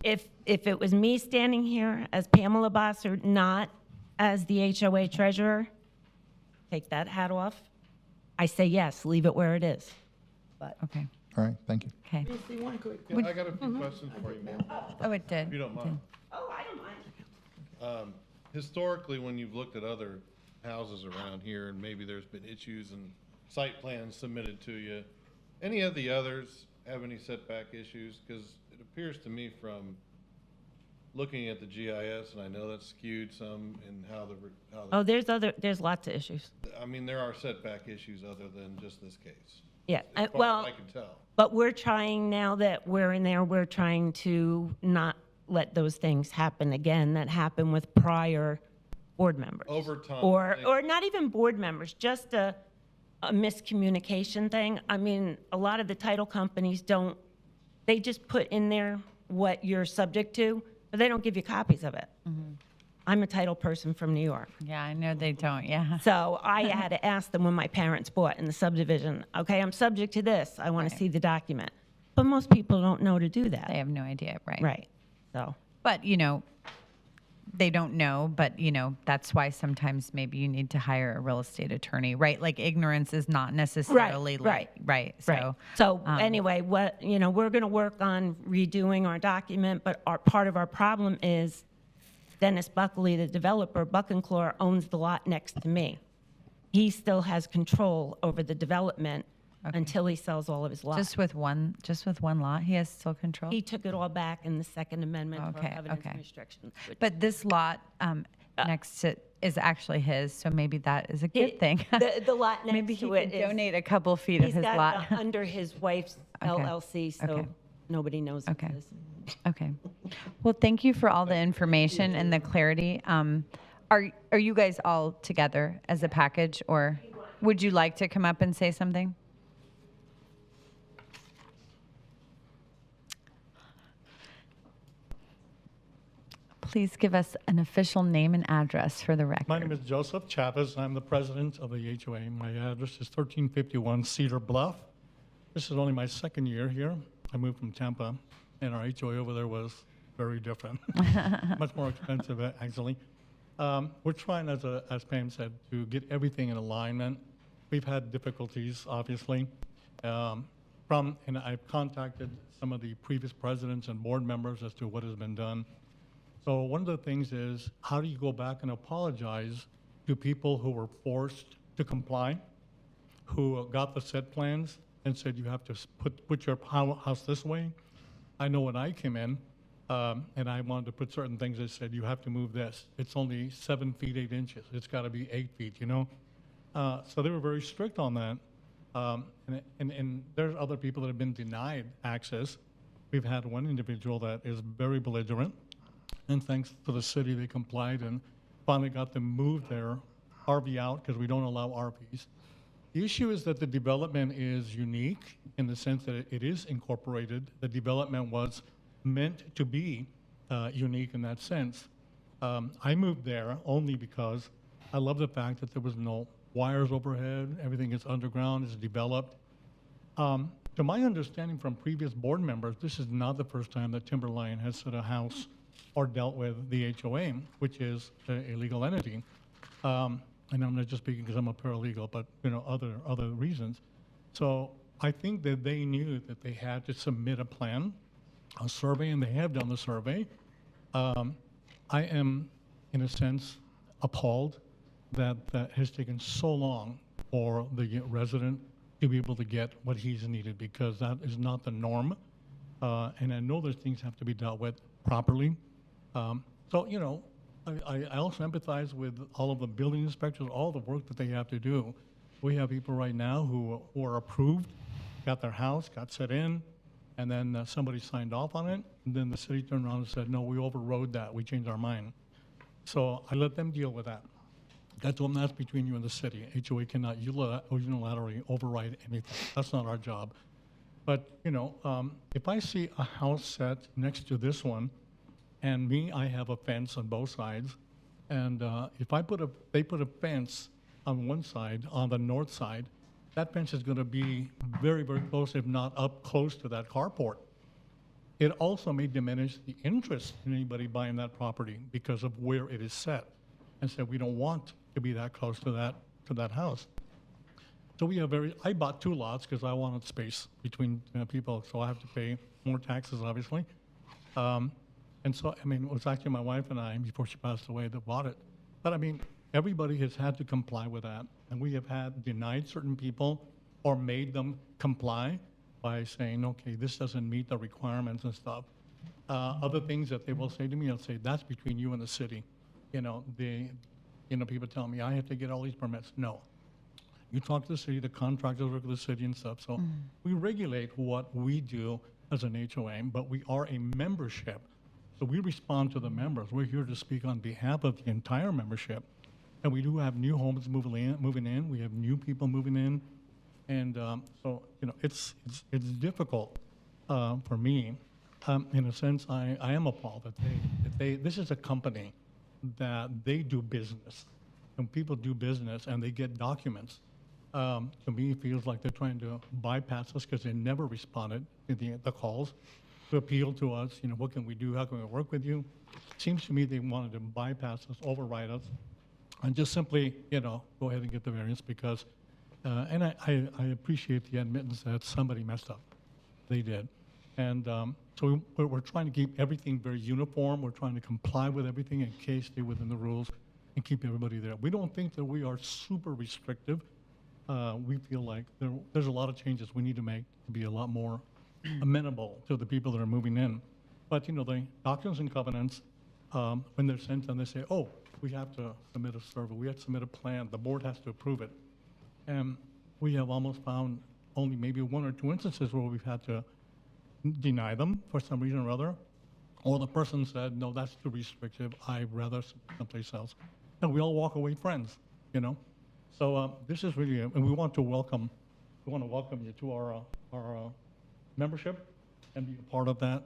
if it was me standing here as Pamela Bossert, not as the HOA treasurer, take that hat off, I say yes, leave it where it is. But Okay, All right, thank you. okay. Yeah, I got a few questions for you, ma'am, Oh, it did. if you don't mind. Oh, I don't mind. Historically, when you've looked at other houses around here, and maybe there's been issues and site plans submitted to you, any of the others have any setback issues? Because it appears to me from looking at the GIS, and I know that's skewed some in how Oh, there's lots of issues. I mean, there are setback issues other than just this case. Yeah, As far well, as I can tell. but we're trying, now that we're in there, we're trying to not let those things happen again that happened with prior board members. Over time, Or not even board members, just a miscommunication thing. I mean, a lot of the title companies don't, they just put in there what you're subject to, but they don't give you copies of it. I'm a title person from New York. Yeah, I know they don't, yeah. So I had to ask them when my parents bought in the subdivision, okay, I'm subject to this, I want to see the document. But most people don't know to do that. They have no idea, right? Right, so. But, they don't know, but, that's why sometimes maybe you need to hire a real estate attorney, right? Like ignorance is not necessarily right. right. Right. So anyway, we're going to work on redoing our document, but part of our problem is Dennis Buckley, the developer, Buckenclaw, owns the lot next to me. He still has control over the development until he sells all of his lots. Just with one lot, he has still control? He took it all back in the Second Amendment for Okay, covenants and okay. restrictions. which- But this lot next to is actually his, so maybe that is a good thing. The lot Maybe next he to it can is. donate a couple feet of He's his got lot. it under his wife's Okay, LLC, so okay. nobody knows what Okay. it is. Okay. Well, thank you for all the information and the clarity. Are you guys all together as a package, or would you like to come up and say something? Please give us an official name and address for the record. My name is Joseph Chavez. I'm the president of the HOA. My address is 1351 Cedar Bluff. This is only my second year here. I moved from Tampa, and our HOA over there was very different, much more expensive, actually. We're trying, as Pam said, to get everything in alignment. We've had difficulties, obviously. And I've contacted some of the previous presidents and board members as to what has been done. So one of the things is, how do you go back and apologize to people who were forced to comply, who got the set plans and said you have to put your house this way? I know when I came in, and I wanted to put certain things, they said you have to move this. It's only 7 feet 8 inches. It's got to be 8 feet, So they were very strict on that. And there's other people that have been denied access. We've had one individual that is very belligerent. And thanks to the city, they complied and finally got them move their RV out because we don't allow RVs. The issue is that the development is unique in the sense that it is incorporated. The development was meant to be unique in that sense. I moved there only because I love the fact that there was no wires overhead. Everything is underground, is developed. To my understanding from previous board members, this is not the first time that Timberline has set a house or dealt with the HOA, which is a legal entity. And I'm not just speaking because I'm a paralegal, but other reasons. So I think that they knew that they had to submit a plan, a survey, and they have done the survey. I am, in a sense, appalled that that has taken so long for the resident to be able to get what he's needed, because that is not the norm. And I know those things have to be dealt with properly. So, I also empathize with all of the building inspectors, all the work that they have to do. We have people right now who are approved, got their house, got set in, and then somebody signed off on it, and then the city turned around and said, no, we overrode that, we changed our mind. So I let them deal with that. That's between you and the city. HOA cannot unilaterally override anything. That's not our job. But, if I see a house set next to this one, and me, I have a fence on both sides, and if they put a fence on one side, on the north side, that fence is gonna be very, very close, if not up close to that carport. It also may diminish the interest in anybody buying that property because of where it is set. And so we don't want to be that close to that house. So I bought 2 lots because I wanted space between people, so I have to pay more taxes, obviously. And so, it was actually my wife and I, before she passed away, that bought it. But everybody has had to comply with that. And we have had denied certain people or made them comply by saying, okay, this doesn't meet the requirements and stuff. Other things that they will say to me, I'll say, that's between you and the city. People tell me, I have to get all these permits. No. You talk to the city, the contractors work with the city and stuff. So we regulate what we do as an HOA, but we are a membership. So we respond to the members. We're here to speak on behalf of the entire membership. And we do have new homes moving in. We have new people moving in. And it's difficult for me. In a sense, I am appalled that this is a company that they do business. When people do business and they get documents, to me, it feels like they're trying to bypass us because they never responded to the calls to appeal to us. What can we do? How can we work with you? Seems to me they wanted to bypass us, override us, and just simply, go ahead and get the variance because, and I appreciate the admittance that somebody messed up. They did. And so we're trying to keep everything very uniform. We're trying to comply with everything in case stay within the rules and keep everybody there. We don't think that we are super restrictive. We feel like there's a lot of changes we need to make to be a lot more amenable to the people that are moving in. But, the doctrines and covenants, when they're sent and they say, oh, we have to submit a survey, we have to submit a plan, the board has to approve it. And we have almost found only maybe 1 or 2 instances where we've had to deny them for some reason or other, or the person said, no, that's too restrictive, I'd rather someplace else. And we all walk away friends, So this is really, and we want to welcome you to our membership and be a part of that.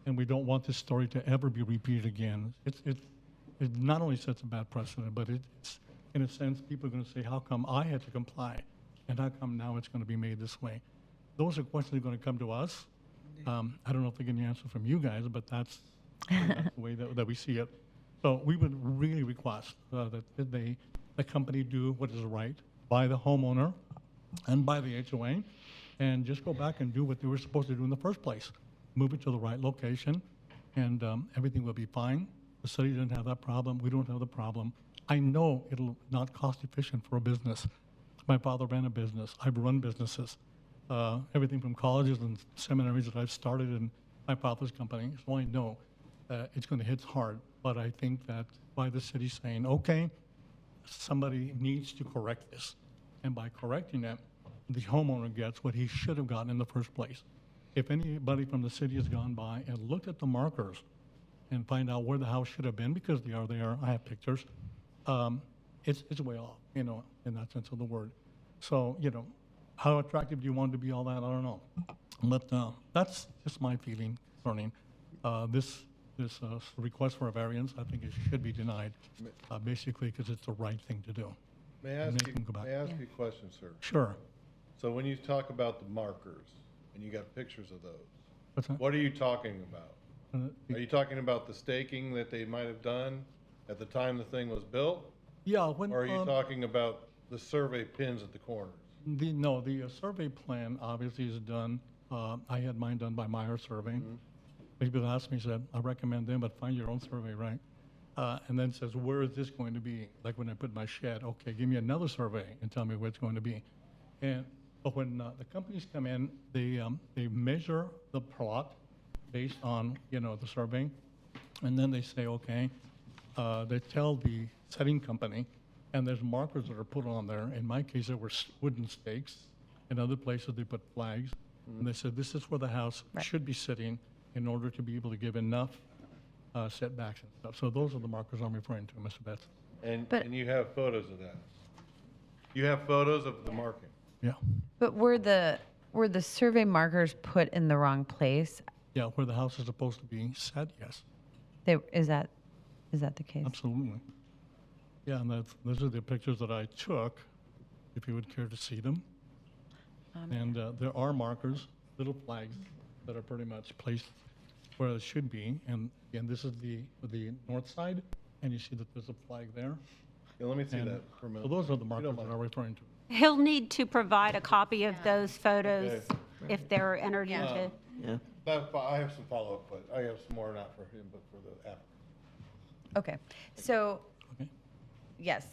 And we don't want this story to ever be repeated again. It not only sets a bad precedent, but it's, in a sense, people are going to say, how come I had to comply? And how come now it's going to be made this way? Those are questions that are going to come to us. I don't know if they get any answer from you guys, but that's the way that we see it. So we would really request that the company do what is right by the homeowner and by the HOA, and just go back and do what they were supposed to do in the first place. Move it to the right location, and everything will be fine. The city doesn't have that problem. We don't have the problem. I know it'll not cost efficient for a business. My father ran a business. I've run businesses. Everything from colleges and seminaries that I've started in my father's company. So I know it's going to hit hard. But I think that by the city saying, okay, somebody needs to correct this. And by correcting it, the homeowner gets what he should have gotten in the first place. If anybody from the city has gone by and looked at the markers and find out where the house should have been, because they are there, I have pictures, it's way off, in that sense of the word. So, how attractive do you want to be, all that, I don't know. But that's just my feeling concerning this request for a variance. I think it should be denied, basically because it's the right thing to do. May I ask you a question, sir? Sure. So when you talk about the markers, and you got pictures of those, What's that? what are you talking about? Are you talking about the staking that they might have done at the time the thing was built? Yeah. When, Or are you talking about the survey pins at the corners? The survey plan obviously is done. I had mine done by Meyer Survey. People ask me, said, I recommend them, but find your own survey, right? And then says, where is this going to be? Like when I put my shed, okay, give me another survey and tell me where it's going to be. But when the companies come in, they measure the plot based on, the survey. And then they say, okay, they tell the setting company, and there's markers that are put on there. In my case, there were wooden stakes. In other places, they put flags. And they said, this is where the house should be sitting in order to be able to give enough setbacks and stuff. So those are the markers I'm referring to, Mr. Betts. And you have photos of that? You have photos of the marking? Yeah. But were the survey markers put in the wrong place? Yeah, where the house is supposed to be set, yes. Is that the case? Absolutely. Yeah, and those are the pictures that I took, if you would care to see them. And there are markers, little flags, that are pretty much placed where it should be. And again, this is the north side, and you see that there's a flag there. Yeah, let me see that for a minute. So those are the markers that I'm referring to. He'll need to provide a copy of those photos if they're entered into. Yeah. I have some follow-up, but I have some more, not for him, but for the applicant. Okay. So, Okay. yes,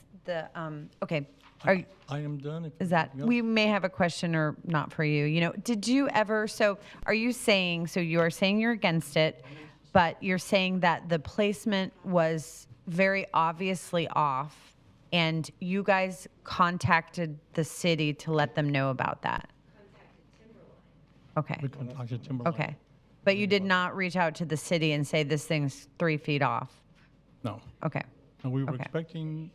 okay. I am done. Is that, we may have a question or not for you. Did you ever, so are you saying, so you're saying you're against it, but you're saying that the placement was very obviously off, and you guys contacted the city to let them know about that? Okay, We contacted Timberline. okay. But you did not reach out to the city and say this thing's 3 feet off? No. Okay, And we were Okay. expecting,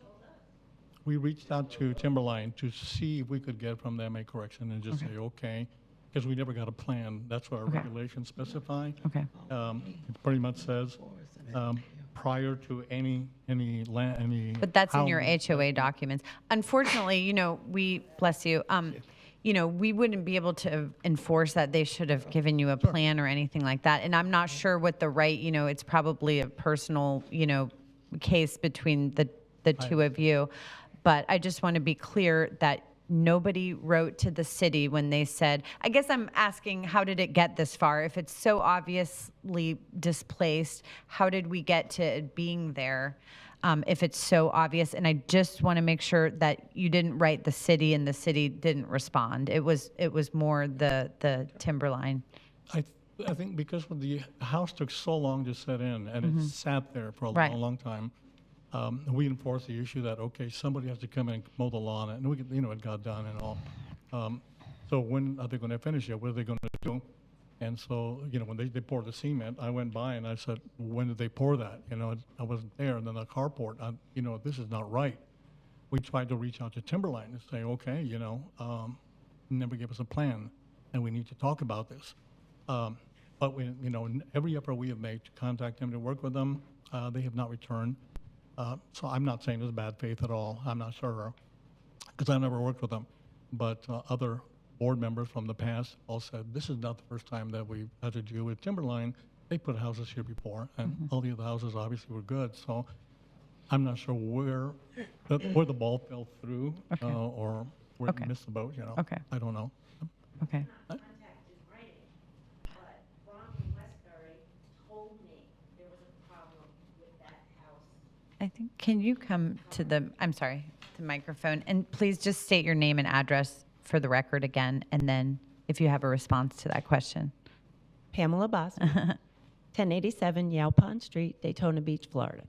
we reached out to Timberline to see if we could get from them a correction and just say, okay, because we never got a plan. That's what our Okay. regulations specify. okay. It pretty much says, prior to any But that's in your housing- HOA documents. Unfortunately, bless you, we wouldn't be able to enforce that. They should have given you a plan or anything like that. And I'm not sure what the right, it's probably a personal, case between the two of you. But I just want to be clear that nobody wrote to the city when they said, I guess I'm asking, how did it get this far? If it's so obviously displaced, how did we get to it being there? If it's so obvious, and I just want to make sure that you didn't write the city and the city didn't respond. It was more the Timberline. I think because when the house took so long to set in and it sat there for a Right. long, long time, we enforced the issue that, okay, somebody has to come in and mow the lawn, and we, it got done and all. So when are they going to finish it? What are they going to do? And so, when they poured the cement, I went by and I said, when did they pour that? I wasn't there. And then the carport, this is not right. We tried to reach out to Timberline and say, okay, never gave us a plan, and we need to talk about this. But we, every effort we have made to contact them, to work with them, they have not returned. So I'm not saying there's bad faith at all. I'm not sure, because I never worked with them. But other board members from the past all said, this is not the first time that we've had to deal with Timberline. They put houses here before, and all the other houses obviously were good. So I'm not sure where the ball fell through, Okay. or where Okay. we missed the boat, Okay. I don't know. Okay. I think, can you come to the microphone, and please just state your name and address for the record again, and then if you have a response to that question. Pamela Boston, 1087 Yale Pond Street, Daytona Beach, Florida.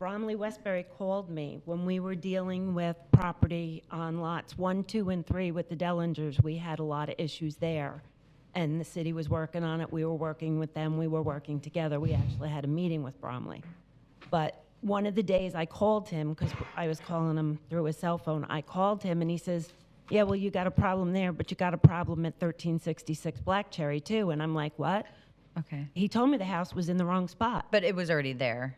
Bromley Westbury called me when we were dealing with property on lots 1, 2, and 3 with the Dellingers. We had a lot of issues there, and the city was working on it. We were working with them. We were working together. We actually had a meeting with Bromley. But one of the days I called him, because I was calling him through his cell phone, I called him and he says, yeah, well, you got a problem there, but you got a problem at 1366 Black Cherry too. And I'm like, what? Okay. He told me the house was in the wrong spot. But it was already there.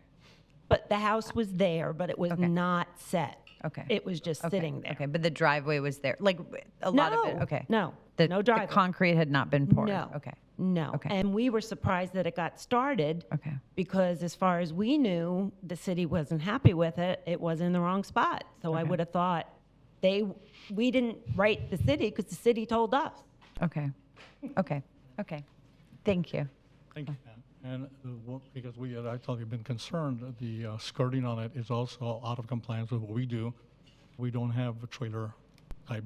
But the house was there, but it was Okay. not set. Okay. It was just Okay, sitting there. Okay, but the driveway was there, like a lot of it, No, okay. no, The- no driveway. The concrete had not been poured? No. Okay, No. Okay. And we were surprised that it got started. Okay. Because as far as we knew, the city wasn't happy with it. It was in the wrong spot. So I Okay. would have thought we didn't write the city because the city told us. okay, okay, okay. Thank you. Thank you, Pam. And because we had, I thought you've been concerned, that the skirting on it is also out of compliance with what we do. We don't have a trailer type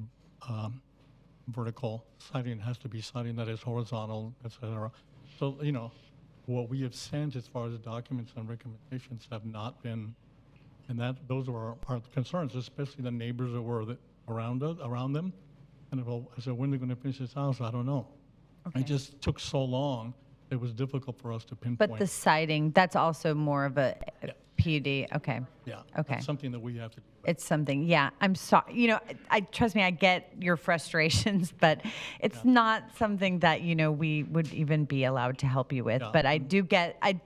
vertical siding. It has to be siding that is horizontal, et cetera. So, what we have sent as far as the documents and recommendations have not been, and those are our concerns, especially the neighbors that were around them. And I said, when are they going to finish this house? I don't know. Okay. It just took so long, it was difficult for us to pinpoint. But the siding, that's also more of a PUD, okay. Yeah. Okay. That's something that we have to do. It's something, yeah, I'm sorry, trust me, I get your frustrations, but it's not something that, we would even be allowed to help you with. Yeah. But I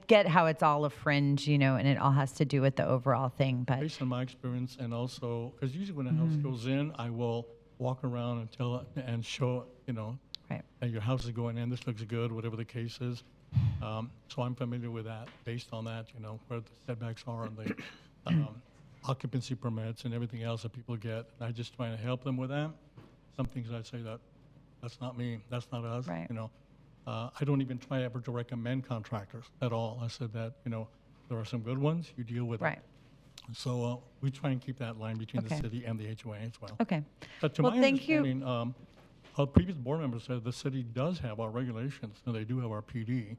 get how it's all a fringe, and it all has to do with the overall thing, but, Based on my experience, and also, because usually when a house goes in, I will walk around and tell and show, right, that your house is going in, this looks good, whatever the case is. So I'm familiar with that, based on that, where the setbacks are and the occupancy permits and everything else that people get. And I just try to help them with that. Some things I say that's not me, that's not us. Right. I don't even try ever to recommend contractors at all. I said that, there are some good ones, you deal with right, it. So we try and keep that line between the Okay. city and the HOA as well. okay. But to Well, my thank you. understanding, a previous board member said the city does have our regulations, and they do have our PD.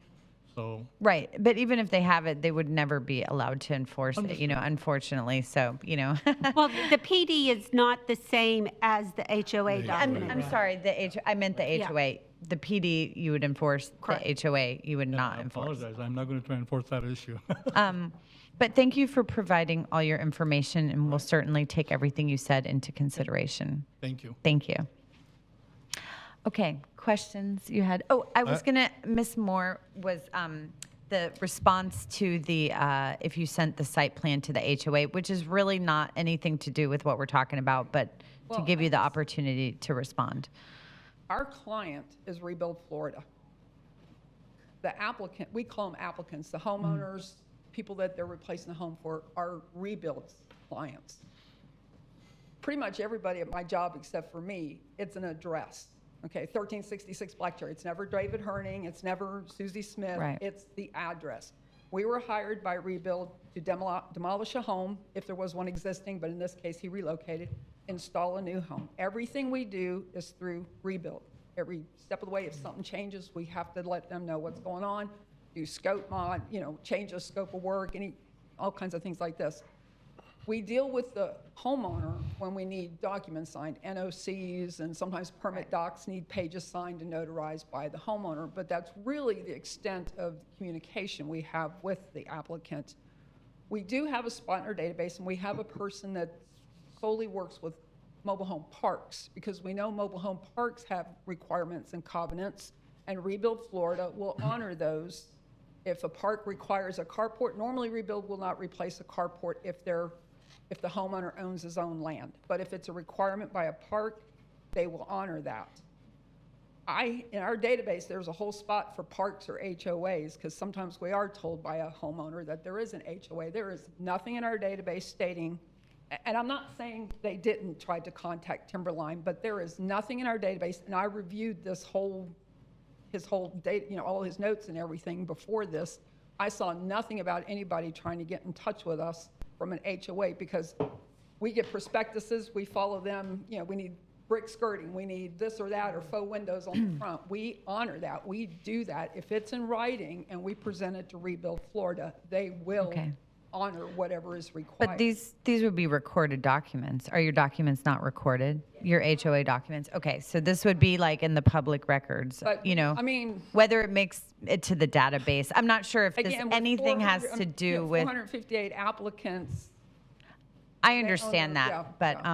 So, Right, but even if they have it, they would never be allowed to enforce it, unfortunately, so, Well, the PD is not the same as the HOA document. I'm sorry, I meant the Yeah. HOA. The PD, you would enforce, Correct. the HOA, you would not I enforce. apologize, I'm not going to try and enforce that issue. But thank you for providing all your information, and we'll certainly take everything you said into consideration. Thank you. Thank you. Okay, questions you had? Oh, I was gonna, Ms. Moore was the response to the, if you sent the site plan to the HOA, which is really not anything to do with what we're talking about, but to Well, give you the opportunity to respond. Our client is Rebuild Florida. The applicant, we call them applicants, the homeowners, people that they're replacing the home for are Rebuild's clients. Pretty much everybody at my job except for me, it's an address. Okay, 1366 Blackberry. It's never David Herning, it's never Susie Smith. Right. It's the address. We were hired by Rebuild to demolish a home, if there was one existing, but in this case, he relocated, install a new home. Everything we do is through Rebuild. Every step of the way, if something changes, we have to let them know what's going on, do scope mod, change the scope of work, all kinds of things like this. We deal with the homeowner when we need documents signed, NOCs, and sometimes permit docs need pages signed and notarized by the homeowner, but that's really the extent of communication we have with the applicant. We do have a spot in our database, and we have a person that solely works with mobile home parks, because we know mobile home parks have requirements and covenants, and Rebuild Florida will honor those. If a park requires a carport, normally Rebuild will not replace a carport if the homeowner owns his own land. But if it's a requirement by a park, they will honor that. In our database, there's a whole spot for parks or HOAs, because sometimes we are told by a homeowner that there is an HOA. There is nothing in our database stating, and I'm not saying they didn't try to contact Timberline, but there is nothing in our database, and I reviewed his whole data, all his notes and everything before this. I saw nothing about anybody trying to get in touch with us from an HOA, because we get prospectuses, we follow them, we need brick skirting, we need this or that, or faux windows on the front. We honor that, we do that. If it's in writing and we present it to Rebuild Florida, they will Okay. honor whatever is required. But these would be recorded documents. Are your documents not recorded? Your HOA documents? Okay, so this would be like in the public records, But, I mean, whether it makes it to the database. I'm not sure if this, again, with anything has 400 to do with, 458 applicants. I understand yeah, that, but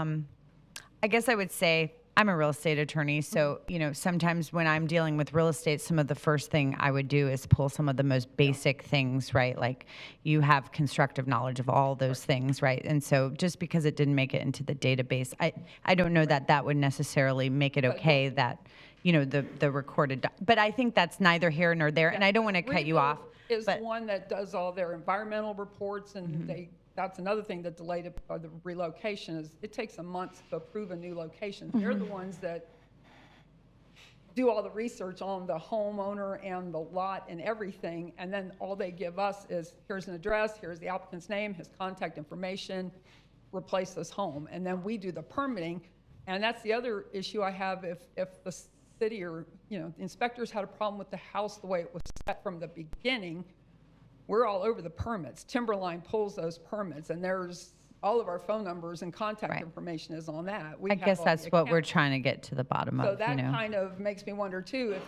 I guess I would say, I'm a real estate attorney, so, sometimes when I'm dealing with real estate, some of the first thing I would do is pull some of the most basic things, right? Like, you have constructive knowledge of all those things, right? And so just because it didn't make it into the database, I don't know that that would necessarily make it okay that, the recorded, but I think that's neither here nor there, and I don't want to cut you off. Is the but- one that does all their environmental reports, and that's another thing that delayed the relocation, is it takes a month to approve a new location. They're the ones that do all the research on the homeowner and the lot and everything, and then all they give us is, here's an address, here's the applicant's name, his contact information, replace this home. And then we do the permitting, and that's the other issue I have. If the city or, the inspectors had a problem with the house the way it was set from the beginning, we're all over the permits. Timberline pulls those permits, and there's all of our phone numbers and contact information is on that. We I have guess all that's the what we're accounts. trying to get to the bottom So of, that kind of makes me wonder too, if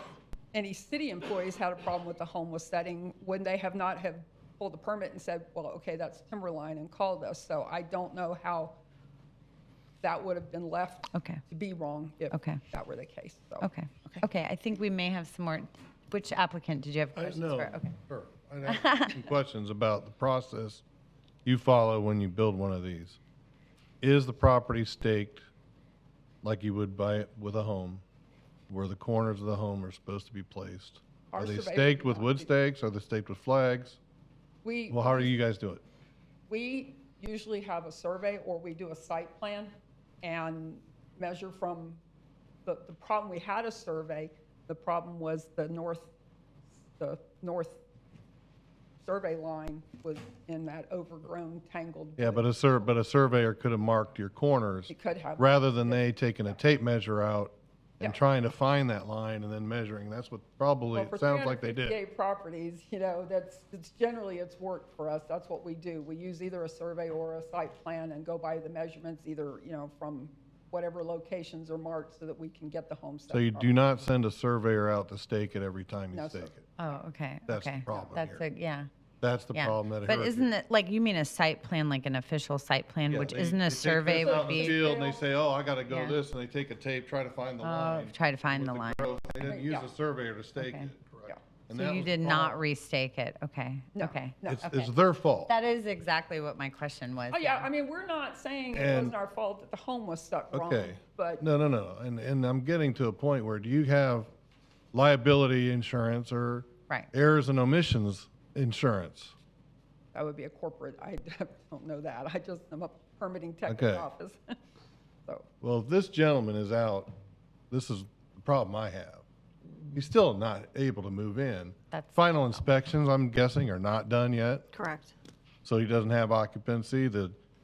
any city employees had a problem with the home was setting, would they have not have pulled the permit and said, well, okay, that's Timberline, and called us? So I don't know how that would have been left to be wrong if that were the case. So. Okay, I think we may have some more. Which applicant did you have questions No, for? Okay. sure. I have some questions about the process you follow when you build one of these. Is the property staked like you would buy it with a home, where the corners of the home are supposed to be placed? Our Are they surveyor staked would with not wood do- stakes? Are they staked with flags? Well, how do you guys do it? We usually have a survey, or we do a site plan and measure from the problem. We had a survey. The problem was the north survey line was in that overgrown, tangled. Yeah, but a surveyor could have marked your corners. He could have. Rather than they taking a tape measure out and trying to find that line and then measuring. That's what probably, Well, for it sounds like they did. 358 properties, it's generally, it's worked for us. That's what we do. We use either a survey or a site plan and go by the measurements, either, from whatever locations are marked so that we can get the home set. So you do not send a surveyor out to stake it every time you No, stake sir. it. Oh, okay, That's the okay. problem That's here. yeah. That's the Yeah. problem that it But hurt isn't you. it, like, you mean a site plan, like an official site plan, Yeah, which they- isn't they a take survey this out would in the be, field and they say, oh, I gotta go Yeah. this, and they take a tape, try to find the line. try to find with the line. growth. They didn't use Yeah. a surveyor to stake Okay. it. And So that you was the did not problem. restake it, okay, No, okay. no. It's okay. their fault. That is exactly what my question was. Oh, yeah, I mean, we're not saying it And- wasn't our fault that the home was stuck wrong, Okay. but No. And I'm getting to a point where, do you have liability insurance or Right. errors and omissions insurance? that would be a corporate, I don't know that. I'm a permitting technical Okay. office. So, Well, if this gentleman is out, this is the problem I have. He's still not able to move in. That's- Final inspections, I'm guessing, are not done yet, Correct. so he doesn't have occupancy.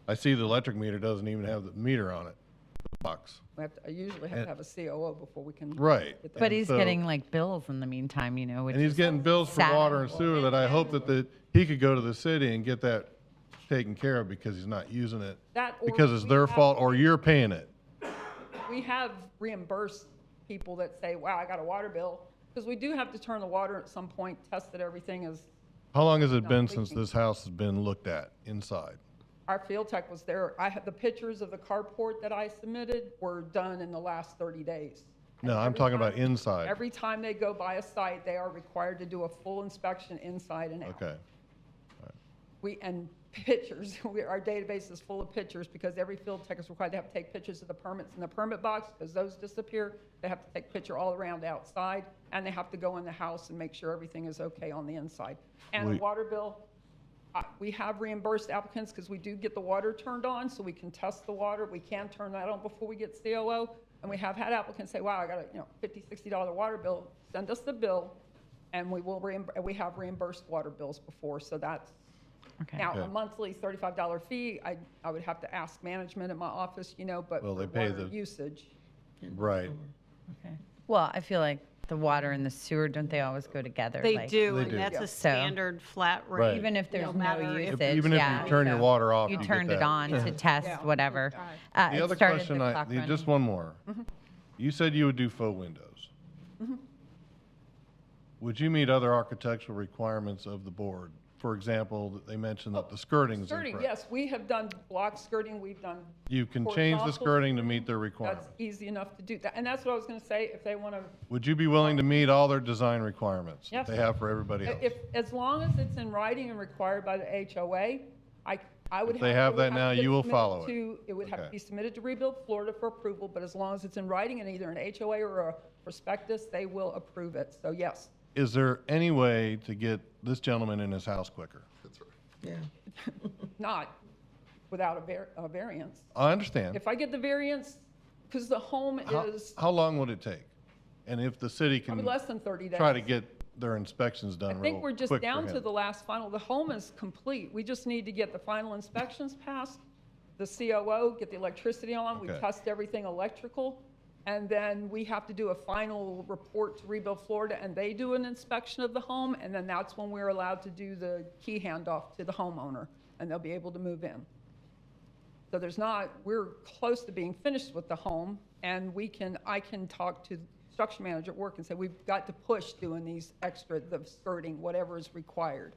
I see the electric meter doesn't even have the meter on it, the box. I usually have to have a COO before we can. Right. get that. But he's so- getting like bills in the meantime, which And he's is getting bills for sad. water and sewer that I hope that he could go to the city and get that taken care of because he's not using it. That or Because it's we their have- fault or you're paying it. We have reimbursed people that say, wow, I got a water bill, because we do have to turn the water at some point, test that everything is, How long has it Not been since leaking. this house has been looked at inside? our field tech was there. I had the pictures of the carport that I submitted were done in the last 30 days. And No, I'm every talking about time- inside. Every time they go by a site, they are required to do a full inspection inside and out. Okay. And pictures, our database is full of pictures because every field tech is required to have to take pictures of the permits in the permit box because those disappear. They have to take a picture all around outside and they have to go in the house and make sure everything is okay on the inside. And the We- water bill, we have reimbursed applicants because we do get the water turned on so we can test the water. We can turn that on before we get COO. And we have had applicants say, wow, I got a $50, $60 water bill. Send us the bill and we have reimbursed water bills before. So that's, Okay. now, a Okay. monthly $35 fee, I would have to ask management at my office, but Well, for they pay water the- usage. Right. Okay. Well, I feel like the water and the sewer, don't they always go together? They Like, do, They and do. that's Yeah. a So- standard flat Right. rate. Even if there's no matter usage, Even if yeah. you turn your So water off. You get turned it that. on to test Yeah. whatever. The It other started question, the clock running. just one more. Mm-hmm. You said you would do faux windows. Would you meet other architectural requirements of the board? For example, they mentioned that the skirting's Skirting, incorrect. yes, we have done block skirting, we've done. You can change the horizontal skirting to meet their That's requirements. easy enough to do that. And that's what I was going to say, if they want to, Would you be willing to meet all their design requirements that Yes. they have for everybody else? as long as it's in writing and required by the HOA, I would. If they it have would that to now, get you will submitted follow it. It would have to Okay. be submitted to Rebuild Florida for approval, but as long as it's in writing and either an HOA or a prospectus, they will approve it. So yes. Is there any way to get this gentleman in his house quicker? Yeah. Not without a variance. I understand. If I get the variance, because the home is How long would it take? And if the city can probably less than 30 days. try to get their inspections done I real think we're just quick for down to him. the last final. The home is complete. We just need to get the final inspections passed, the COO, get the electricity on. We Okay. test everything electrical. And then we have to do a final report to Rebuild Florida, and they do an inspection of the home. And then that's when we're allowed to do the key handoff to the homeowner, and they'll be able to move in. So we're close to being finished with the home, and I can talk to the construction manager at work and say, we've got to push doing these extra, the skirting, whatever is required.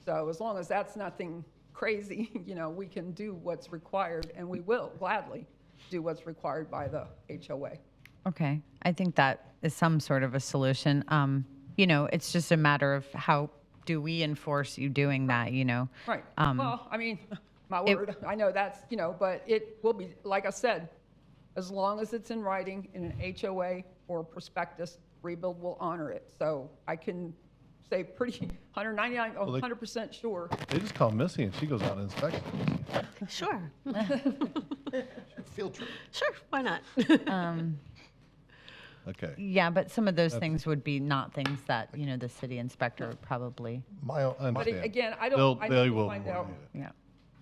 So as long as that's nothing crazy, we can do what's required, and we will gladly do what's required by the HOA. Okay, I think that is some sort of a solution. It's just a matter of how do we enforce you doing that, Right. Well, I mean, my it- word, I know that's, but it will be, like I said, as long as it's in writing in an HOA or prospectus, Rebuild will honor it. So I can say pretty 199, Well, they- 100% sure. They just call Missy and she goes out and inspects it. Sure. Field trip. Sure, why not? Okay. Yeah, but some of those things would be not things that, the city inspector would probably, I But understand. again, I They'll- need they to will find review out it. yeah.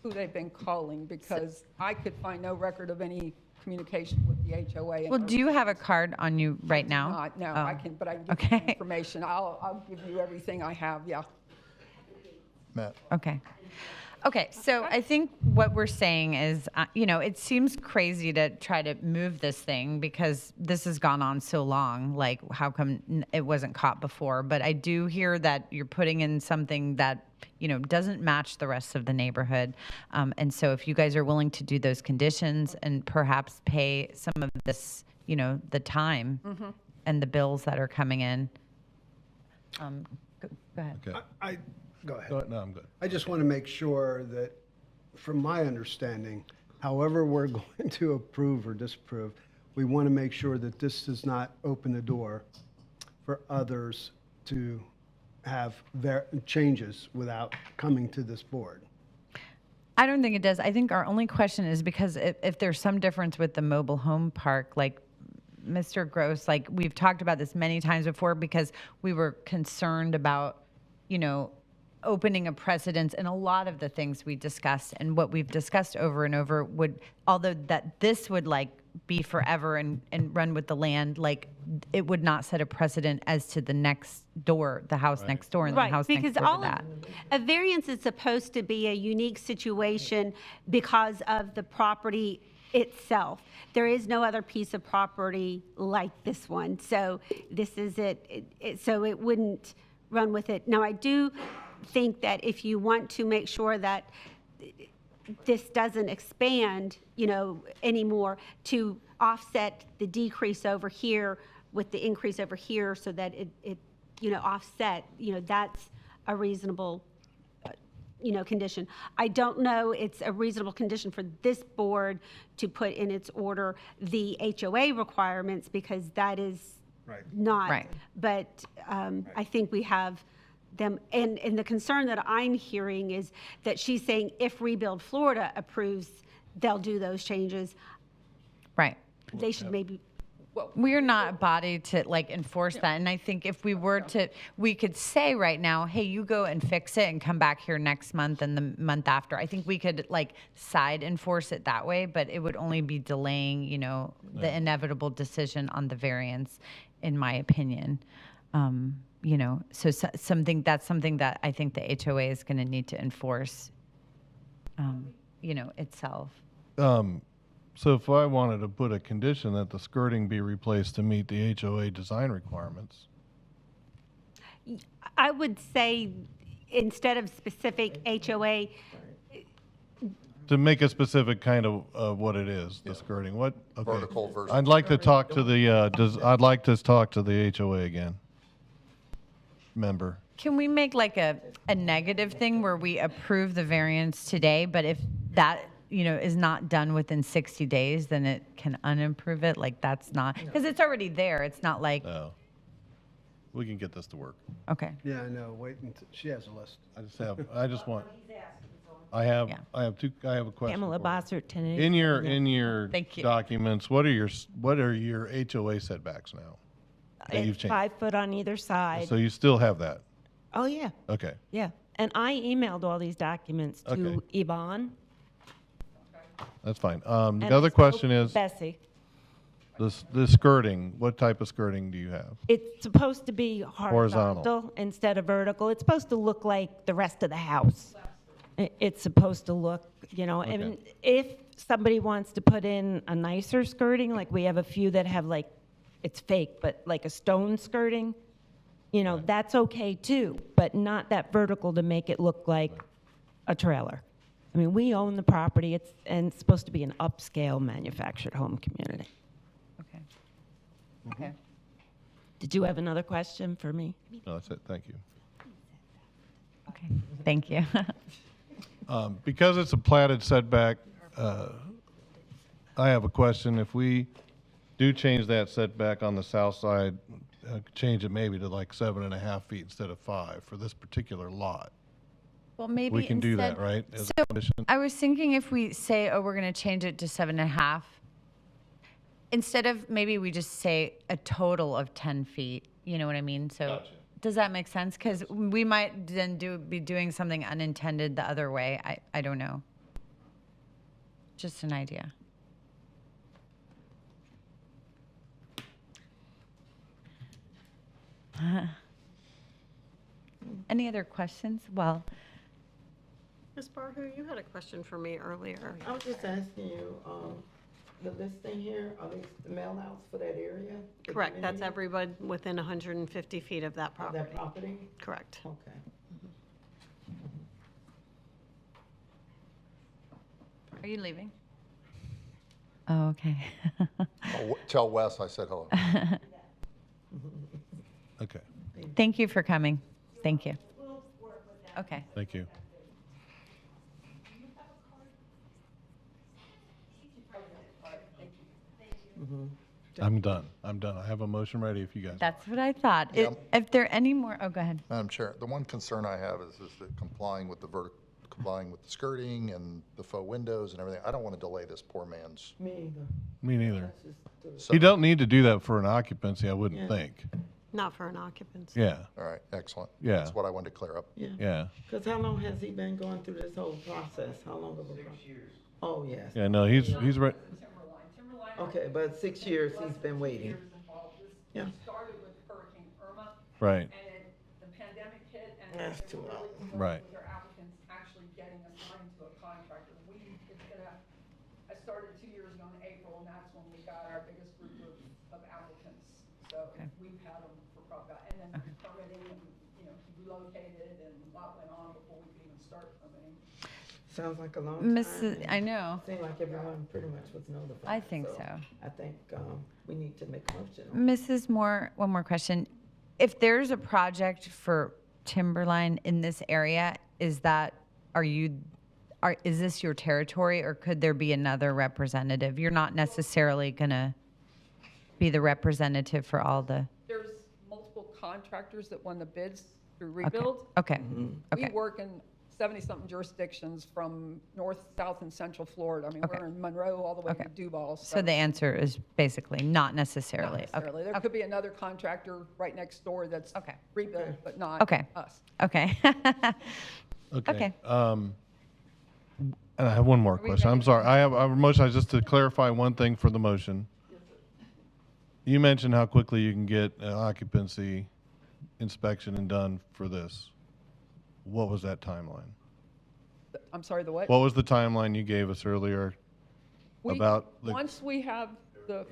who they've been calling because I could find no record of any communication with the HOA. and Well, do you have a card on you right now? No, Oh. I can, but I can give you Okay. the information. I'll give you everything I have, yeah. Matt? Okay. Okay, so I think what we're saying is, it seems crazy to try to move this thing because this has gone on so long. Like, how come it wasn't caught before? But I do hear that you're putting in something that, doesn't match the rest of the neighborhood. And so if you guys are willing to do those conditions and perhaps pay some of this, the time and the bills that are coming in. Go ahead. Okay. Go ahead. Go ahead. No, I'm good. I just want to make sure that, from my understanding, however we're going to approve or disapprove, we want to make sure that this does not open the door for others to have their changes without coming to this board. I don't think it does. I think our only question is because if there's some difference with the mobile home park, like Mr. Gross, like we've talked about this many times before because we were concerned about, opening a precedence in a lot of the things we discussed, and what we've discussed over and over would, although that this would like be forever and run with the land, like it would not set a precedent as to the next door, the house next door and the house next because door to all that. a variance is supposed to be a unique situation because of the property itself. There is no other piece of property like this one, so this is it. So it wouldn't run with it. Now, I do think that if you want to make sure that this doesn't expand, anymore, to offset the decrease over here with the increase over here so that it offset, that's a reasonable, condition. I don't know it's a reasonable condition for this board to put in its order the HOA requirements because that is not. Right. But I think we have them, and the concern that I'm hearing is that she's saying if Rebuild Florida approves, they'll do those changes. Right. They should maybe, We're not a body to like enforce that. And I think if we were to, we could say right now, hey, you go and fix it and come back here next month and the month after. I think we could like side enforce it that way, but it would only be delaying, the inevitable decision on the variance, in my opinion. That's something that I think the HOA is going to need to enforce, itself. So if I wanted to put a condition that the skirting be replaced to meet the HOA design requirements, I would say instead of specific HOA, to make a specific kind of what it is, the skirting, what? Okay. Vertical versus- I'd like to talk to the, I'd like to talk to the HOA again. Member. Can we make like a negative thing where we approve the variance today, but if that, is not done within 60 days, then it can unapprove it? Like that's not, because it's already there. It's not like, No. We can get this to work. okay. Yeah, I know, wait until, she has a list. I just want, I have Yeah. a question. Pamela for you. Bossert, 1080. In your Thank you. documents, what are your HOA setbacks now? that you've It's changed? 5 foot on either side. So you still have that? Oh, yeah, Okay. yeah. And I emailed all these documents to Okay. Yvonne. That's fine. and The I other spoke question to is, Bessie. the skirting, what type of skirting do you have? It's supposed to be Horizontal. horizontal instead of vertical. It's supposed to look like the rest of the house. It's supposed to look, and if somebody wants to put in a nicer skirting, like we have a few that have like, it's fake, but like a stone skirting, that's okay too, but not that vertical to make it look like a trailer. I mean, we own the property, and it's supposed to be an upscale manufactured home community. Okay. Okay. Did you have another question for me? No, that's it. Thank you. Okay. Thank you. Because it's a platted setback, I have a question. If we do change that setback on the south side, change it maybe to like 7.5 feet instead of 5 for this particular lot, Well, maybe we can do that, instead- right? As a So condition? I was thinking if we say, oh, we're going to change it to 7.5, instead of maybe we just say a total of 10 feet, you know what I mean? So does that make sense? Because we might then be doing something unintended the other way. I don't know. Just an idea. Any other questions? Well, Ms. Barhu, you had a question for me earlier. I was just asking you, the listing here, are these the mail outs for that area? The Correct, that's community everyone within 150 feet of that of property. that property? Correct. Okay. are you leaving? Oh, okay. Oh, tell Wes I said hello. Okay, Thank you for coming. Thank you. Okay. thank you. I'm done. I'm done. I have a motion ready if you guys. That's what I thought. Yeah. If there are any more, oh, go ahead. Madam Chair, the one concern I have is that complying with the skirting and the faux windows and everything. I don't want to delay this poor man's. Me either. Me neither. Let's just do it. So- You don't need to do that for an occupancy, I wouldn't Yeah. think. Not for an occupancy. Yeah, All right, excellent. Yeah. That's what I wanted to clear up. yeah. Because how long has he been going through this whole process? How long of a? 6 years. Oh, yes. Yeah, no, he's right. Okay, but 6 years he's been waiting. Yeah. Started with Hurricane Irma, Right, and then the pandemic hit, and That's it too really long. slowed Right. with their applicants actually getting assigned to a contractor. I started 2 years ago in April, and that's when we got our biggest group of applicants. So we've had them for probably, and then permitting, and, he relocated, and a lot went on before we could even start permitting. Sounds like a long time. Mrs. I know. Seemed like everyone pretty much was notified. I think so. I think we need to make a motion. Mrs. Moore, one more question. If there's a project for Timberline in this area, is this your territory, or could there be another representative? You're not necessarily gonna be the representative for all the, There's multiple contractors that won the bids through rebuild. okay, We okay. work in 70-something jurisdictions from north, south, and central Florida. I mean, Okay. we're in Monroe all the way Okay. to Duval. So the answer is basically not necessarily. Not necessarily. There Okay. could be another contractor right next door that's Okay. rebuilt, but not Okay. us. Okay. okay. Okay. And I have one more we question. I'm ready? sorry. I have a motion, just to clarify one thing for the motion. You mentioned how quickly you can get an occupancy inspection and done for this. What was that timeline? I'm sorry, the what? What was the timeline you gave us earlier We- about the? Once we have the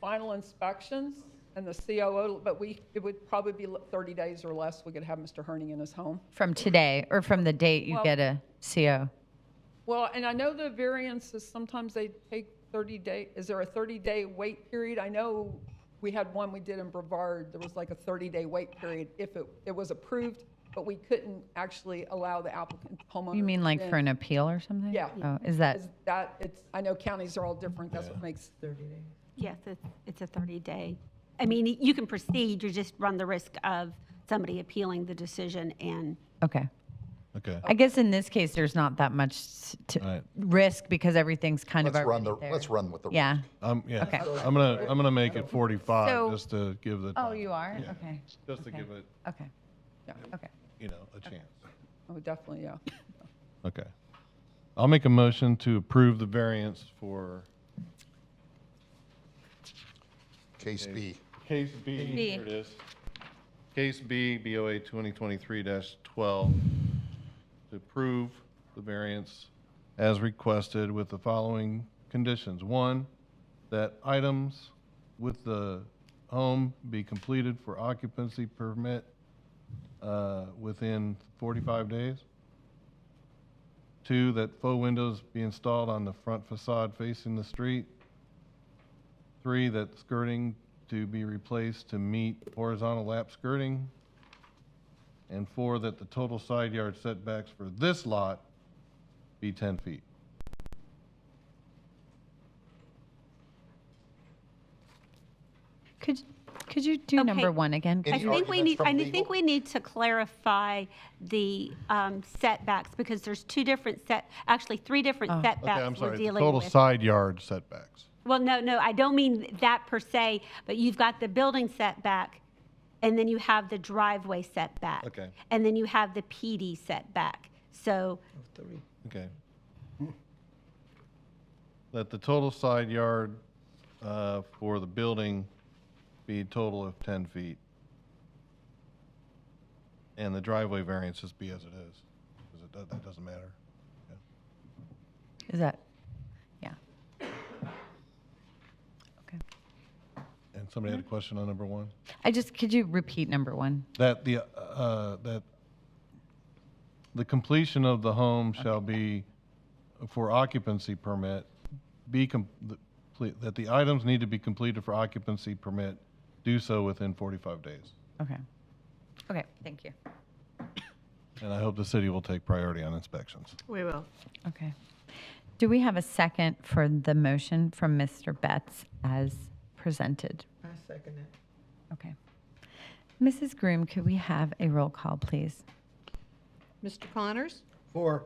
final inspections and the COO, but it would probably be 30 days or less, we could have Mr. Herning in his home. From today, or from the date you Well- get a CO? Well, and I know the variances, sometimes they take 30 day, is there a 30-day wait period? I know we had one we did in Brevard, there was like a 30-day wait period if it was approved, but we couldn't actually allow the applicant homeowner. You mean like in. for an appeal or something? Yeah. Oh, is that, I know counties are all different, that's what makes, 30 days. Yes, it's a 30-day. I mean, you can proceed, you just run the risk of somebody appealing the decision and okay. Okay. I guess in this case, there's not that much Right. risk because everything's kind of Let's run already there. let's run with the. Yeah. Yeah. Okay. I'm gonna make it 45 So- just to give the. Oh, time. you are? Yeah. Okay. Just to Okay. give it, Okay. yeah, Okay. a chance. oh, definitely, yeah. Okay. I'll make a motion to approve the variance for Case B. Case B. B. Here it is. Case B, BOA 2023-12, to approve the variance as requested with the following conditions. One, that items with the home be completed for occupancy permit within 45 days. Two, that faux windows be installed on the front facade facing the street. Three, that skirting to be replaced to meet horizontal lap skirting. And four, that the total side yard setbacks for this lot be 10 feet. Could you do number Okay. one again? Any I think we arguments need, from I legal? think we need to clarify the setbacks, because there's three different setbacks Okay, I'm we're sorry, the dealing total with. side yard setbacks. Well, no, I don't mean that per se, but you've got the building setback, and then you have the driveway setback. Okay. And then you have the PD setback. So, Okay. That the total side yard for the building be a total of 10 feet. And the driveway variance just be as it is, because that doesn't matter. Is that, yeah. Okay. And somebody had a question on number 1? Could you repeat number 1? That that the completion of the home shall be, for occupancy permit, that the items need to be completed for occupancy permit, do so within 45 days. Okay. Okay, thank you. And I hope the city will take priority on inspections. We will. Okay. Do we have a second for the motion from Mr. Betts as presented? I second it. Okay. Mrs. Groom, could we have a roll call, please? Mr. Connors? 4.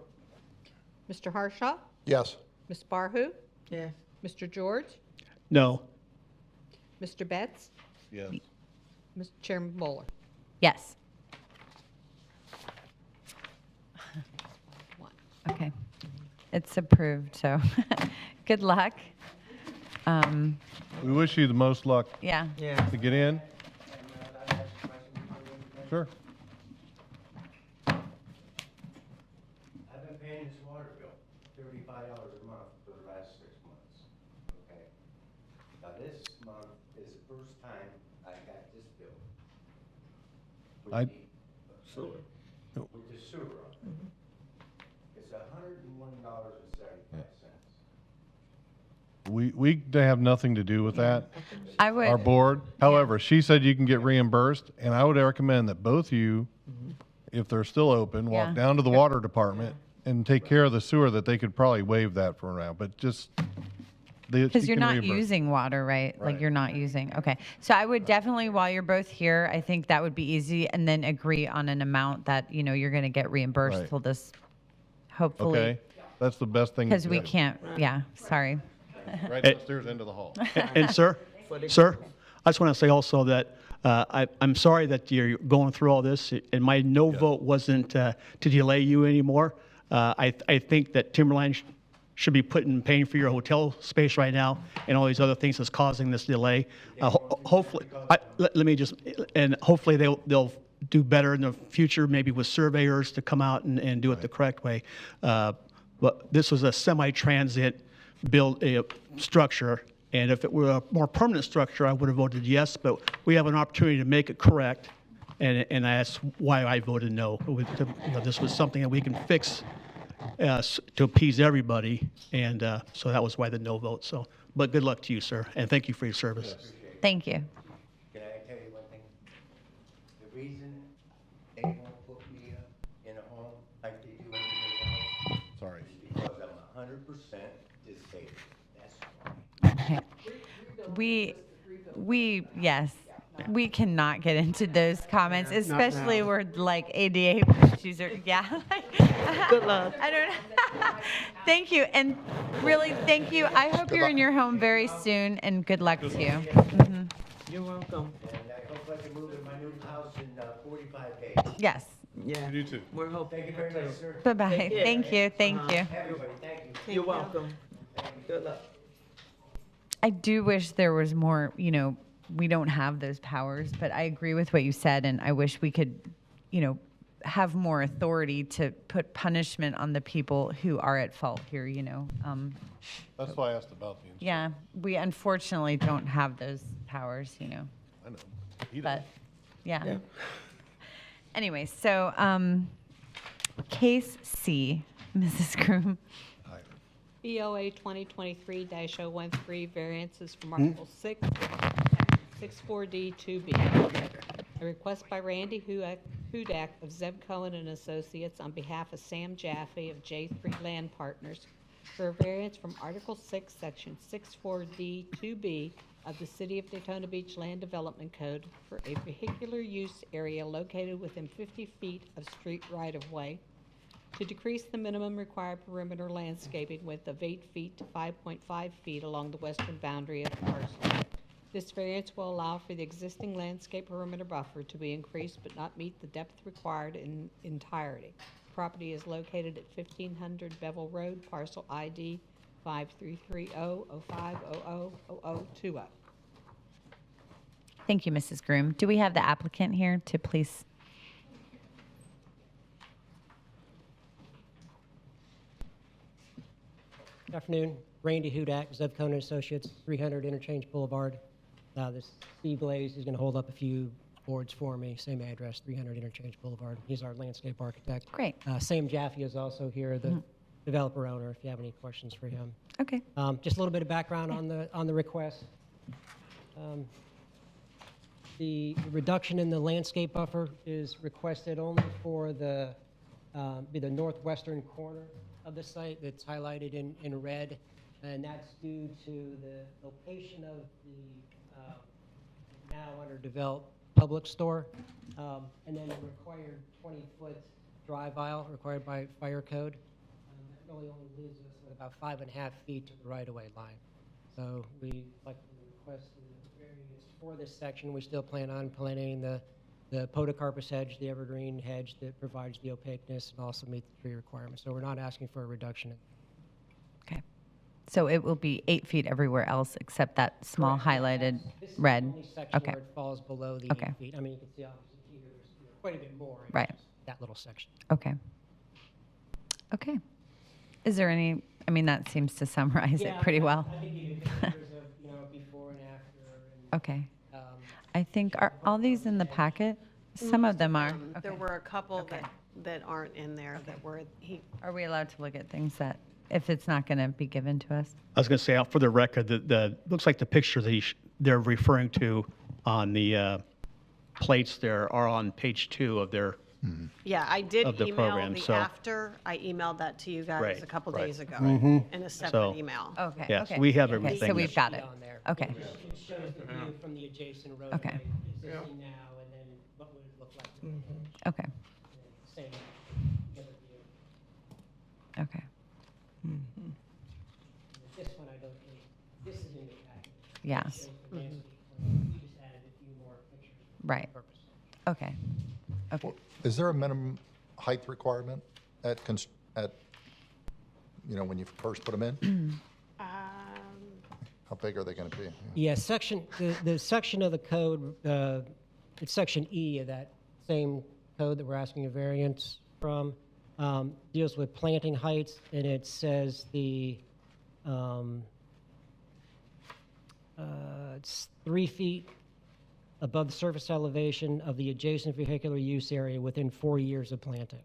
Mr. Harshaw? Yes. Ms. Barhu? Yes. Mr. George? No. Mr. Betts? Yes. Mr. Chairman Bowler? Yes. One. Okay. It's approved, so good luck. We wish you the most luck Yeah. Yeah. to get in. Sure. I've been paying this water bill, $35 a month for the last 6 months, okay? Now, this month is the first time I got this bill. With I- the sewer. With the sewer. It's $101.75. We have nothing to do with that, I would. our board. However, she said you can get reimbursed, and I would recommend that both you, if they're still open, Yeah. walk down to the water department and take care of the sewer, that they could probably waive that for now, but just. Because you're not using water, right? Like Right. you're not using, okay. So I would definitely, while you're both here, I think that would be easy, and then agree on an amount that, you're going to get reimbursed Right. till this, hopefully. Okay, that's the best thing. Because to we do. can't, yeah, sorry. Right upstairs into the hall. And sir, I just want to say also that I'm sorry that you're going through all this, and my no vote wasn't to delay you anymore. I think that Timberline should be paying for your hotel space right now and all these other things that's causing this delay. Hopefully, let me just, and hopefully they'll do better in the future, maybe with surveyors to come out and do it the correct way. But this was a semi-transit build structure, and if it were a more permanent structure, I would have voted yes, but we have an opportunity to make it correct, and that's why I voted no. This was something that we can fix to appease everybody, and so that was why the no vote. So, but good luck to you, sir, and thank you for your service. Thank you. Can I tell you one thing? The reason they won't put me in a home like they do everybody else Sorry. is because I'm 100% disabled. That's why. Okay. Yes, we cannot get into those comments, especially now. where like ADA issues are, yeah. Good luck. I don't know. Thank you, and really, thank you. I hope you're in your home very soon, and good luck to you. Mhm. You're welcome. And I hope I can move in my new house in 45 days. Yes. Yeah. You too. We're hoping. Thank you very much, sir. Bye-bye. Take care. Thank you, thank you. Everybody, thank you. You're welcome. Good luck. I do wish there was more, we don't have those powers, but I agree with what you said, and I wish we could, have more authority to put punishment on the people who are at fault here, That's why I asked about the. Yeah, we unfortunately don't have those powers, I know. He but, does. yeah. Anyway, so, case C, Mrs. Groom. BOA 2023-013, variances from Article 6, 64D 2B. A request by Randy Hudak of Zeb Cohen and Associates on behalf of Sam Jaffe of J3 Land Partners for a variance from Article 6, Section 64D 2B of the City of Daytona Beach Land Development Code for a vehicular use area located within 50 feet of street right-of-way, to decrease the minimum required perimeter landscaping width of 8 feet to 5.5 feet along the western boundary of the parcel. This variance will allow for the existing landscape perimeter buffer to be increased but not meet the depth required in entirety. Property is located at 1500 Bevel Road, parcel ID 533005000020. Thank you, Mrs. Groom. Do we have the applicant here to please? Afternoon, Randy Hudak, Zev Conan Associates, 300 Interchange Boulevard. This Steve Blaze is going to hold up a few boards for me, same address, 300 Interchange Boulevard. He's our landscape architect. Great. Sam Jaffe is also here, the developer owner, if you have any questions for him. Okay. Just a little bit of background on the request. The reduction in the landscape buffer is requested only for the northwestern corner of the site that's highlighted in red, and that's due to the location of the now underdeveloped public store, and then the required 20-foot drive aisle required by fire code. That really only leaves us with about 5.5 feet to the right-of-way line. So we like to request the variance for this section. We still plan on planting the podocarpus hedge, the evergreen hedge that provides the opaqueness and also meet the tree requirements. So we're not asking for a reduction. Okay. So it will be 8 feet everywhere else except that small highlighted This is red? the only section Okay. where it falls below the Okay. 8 feet. I mean, you can see obviously here, there's quite a bit more. It's Right. just that little section. Okay. Okay. Is there any, I mean, that seems to summarize it pretty well. I think you can get pictures of, before and after. And, Okay. I think, are all these in the packet? Some of them are. There Okay. were a couple Okay. that aren't in there that were, Are we allowed to look at things that, if it's not going to be given to us? I was going to say, for the record, looks like the picture that they're referring to on the plates there are on page 2 of their, yeah, I did Of the email program, the so- after. I emailed that to you guys Right, a couple right. days ago Mhm. in a separate So- email. Okay. Yeah, okay. so we have Okay, everything So we've that's- got it. on there. Okay. It shows the view from the adjacent roadway Okay. existing now, and then what would it look like? Okay. Same together view. Okay. This one I don't need. This is in the package. Yeah. It shows the landscape plan. We just added a few more pictures. for Right. purpose. Okay. Okay. Is there a minimum height requirement at, when you first put them in? How big are they going to be? Yeah, the section of the code, it's section E of that same code that we're asking a variance from, deals with planting heights, and it says it's 3 feet above the surface elevation of the adjacent vehicular use area within 4 years of planting.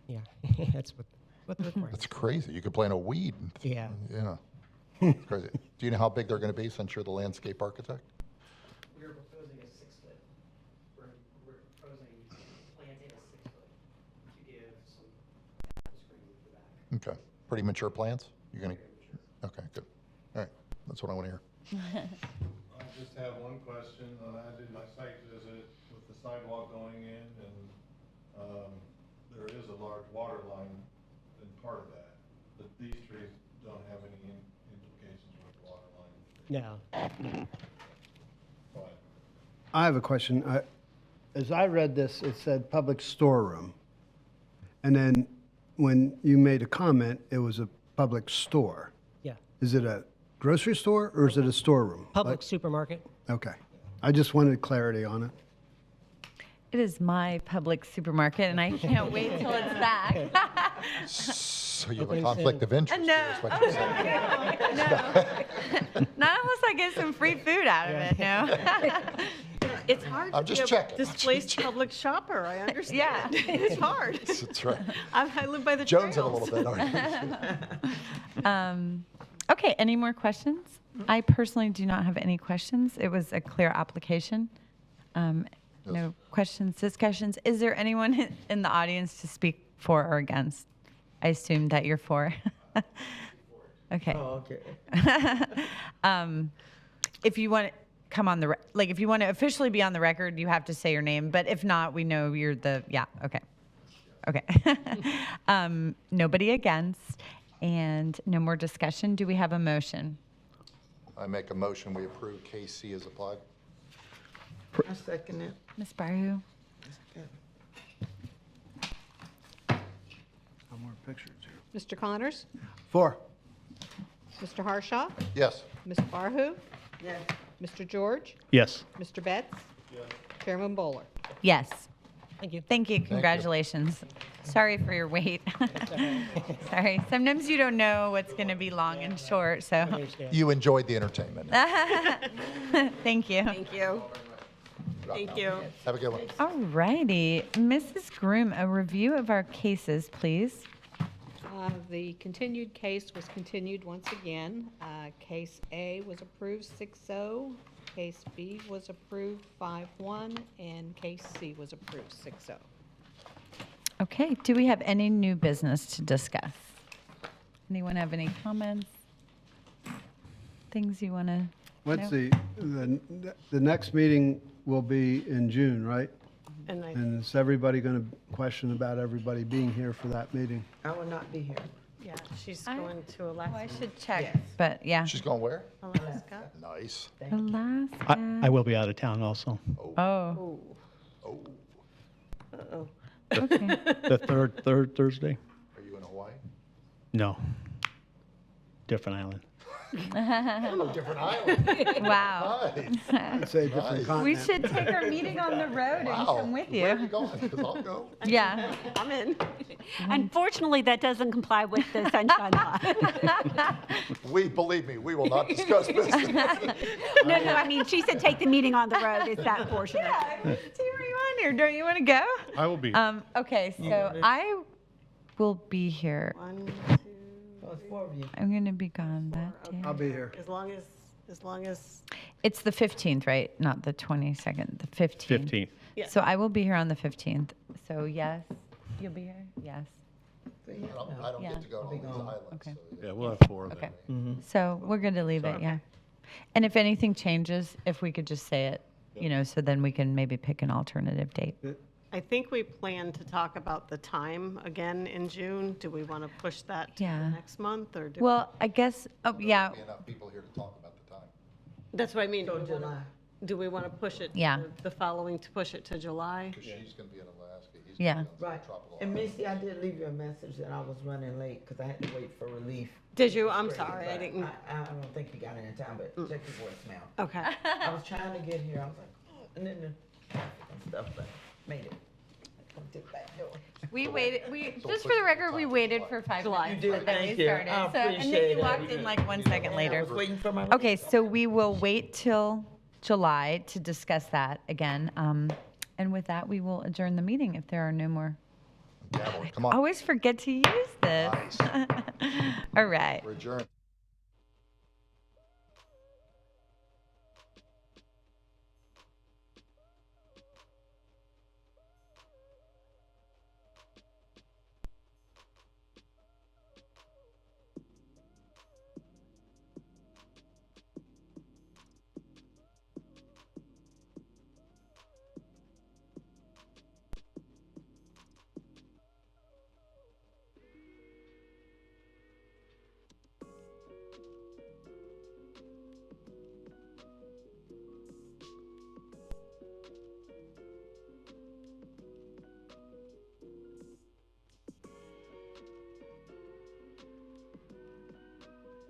Yeah, that's what the requirement. That's crazy. You could plant a weed. Yeah. Yeah. It's crazy. Do you know how big they're going to be since you're the landscape architect? We're proposing a 6-foot. We're proposing planting a 6-foot to give some screening to the back. Okay. Pretty mature plants? You're going to? Okay, good. All right. That's what I want to hear. I just have one question. I did my site visit with the sidewalk going in, and there is a large water line in part of that, but these trees don't have any implications with the water line. No. But I have a question. As I read this, it said public storeroom. And then when you made a comment, it was a public store. Yeah. Is it a grocery store or is it a storeroom? Public supermarket. Okay. I just wanted clarity on it. It is my public supermarket, and I can't wait till it's back. So you have a conflict of interest. No. Is what you're saying. No. Not unless I get some free food out of it, no? It's hard I'm to just be a checking. displaced public shopper, I understand. It's hard. That's right. I live by the Jones in a trails. little bit, aren't you? Okay, any more questions? I personally do not have any questions. It was a clear application. No questions, discussions. Is there anyone in the audience to speak for or against? I assume that you're for. Okay. Oh, okay. If you want to come on the, if you want to officially be on the record, you have to say your name. But if not, we know you're yeah, okay. Okay. Nobody against and no more discussion. Do we have a motion? I make a motion, we approve KC as applied. I second it. Ms. Barhu? More pictures here. Mr. Connors? 4. Mr. Harshaw? Yes. Ms. Barhu? Mr. George? yes. Mr. Betts? Chairman Bowler? Yes. Thank you. Thank you. Congratulations. Sorry for your wait. Sorry. Sometimes you don't know what's going to be long and short, so You enjoyed the entertainment. thank you. Thank you. Thank you. Have a good one. All righty. Mrs. Groom, a review of our cases, please. The continued case was continued once again. Case A was approved 6-0, Case B was approved 5-1, and Case C was approved 6-0. Okay. Do we have any new business to discuss? Anyone have any comments? Things you want to? What's the next meeting will be in June, right? And I, And is everybody going to question about everybody being here for that meeting? I will not be here. yeah, she's going to Alaska. I should check, but yeah. She's going where? Alaska. Nice. Alaska. I will be out of town also. Oh, Oh, Uh-oh. okay. The third Thursday? are you in Hawaii? No. Different island. Different island. Wow. Nice. I'd say a different Nice. continent. We should take our meeting on the road and Wow. come with Where are you you. going? 'Cause I'll go. Yeah. I'm in. Unfortunately, that doesn't comply with the sunshine law. Believe me, we will not discuss business. No, I mean, she said take the meeting on the road, it's that portion of it. See where you on here. Don't you want to go? I will be. Okay, so I will be here. 1, 2, So it's 4 of you. I'm going to be gone that day. I'll be here. as long as, It's the 15th, right? Not the 22nd, the 15th. 15th. Yeah. So I will be here on the 15th. So yes, you'll be here? Yes. I don't Yeah. get to go to all these islands. Okay. so Yeah, we'll have 4 of them. Okay. So we're going to leave it, yeah. And if anything changes, if we could just say it, so then we can maybe pick an alternative date. I think we plan to talk about the time again in June. Do we want to push that to Yeah. the next month, or? do- Well, I guess, yeah, Be enough people here to talk about the time. That's what I mean. So July. Do we want to push it? Yeah. The following, to push it to July? Because she's going to be in Alaska. He's Yeah. going to be on Right. tropical And island. Missy, I did leave you a message that I was running late because I had to wait for relief. Did you? I'm sorry, I But didn't. I don't think you got it in time, but check your voicemail. Okay. I was trying to get here, I was like, oh, and then the traffic and stuff, but made it. Come to the back door. we waited, just for the record, we waited for 5 minutes. You and did, then we thank you. started. I So, and appreciate Nikki it. walked in like 1 second I later. was waiting for my. Okay, so we will wait till July to discuss that again. And with that, we will adjourn the meeting if there are no more. Gavel, come on. Always forget to use this. Nice. All right. We're adjourned.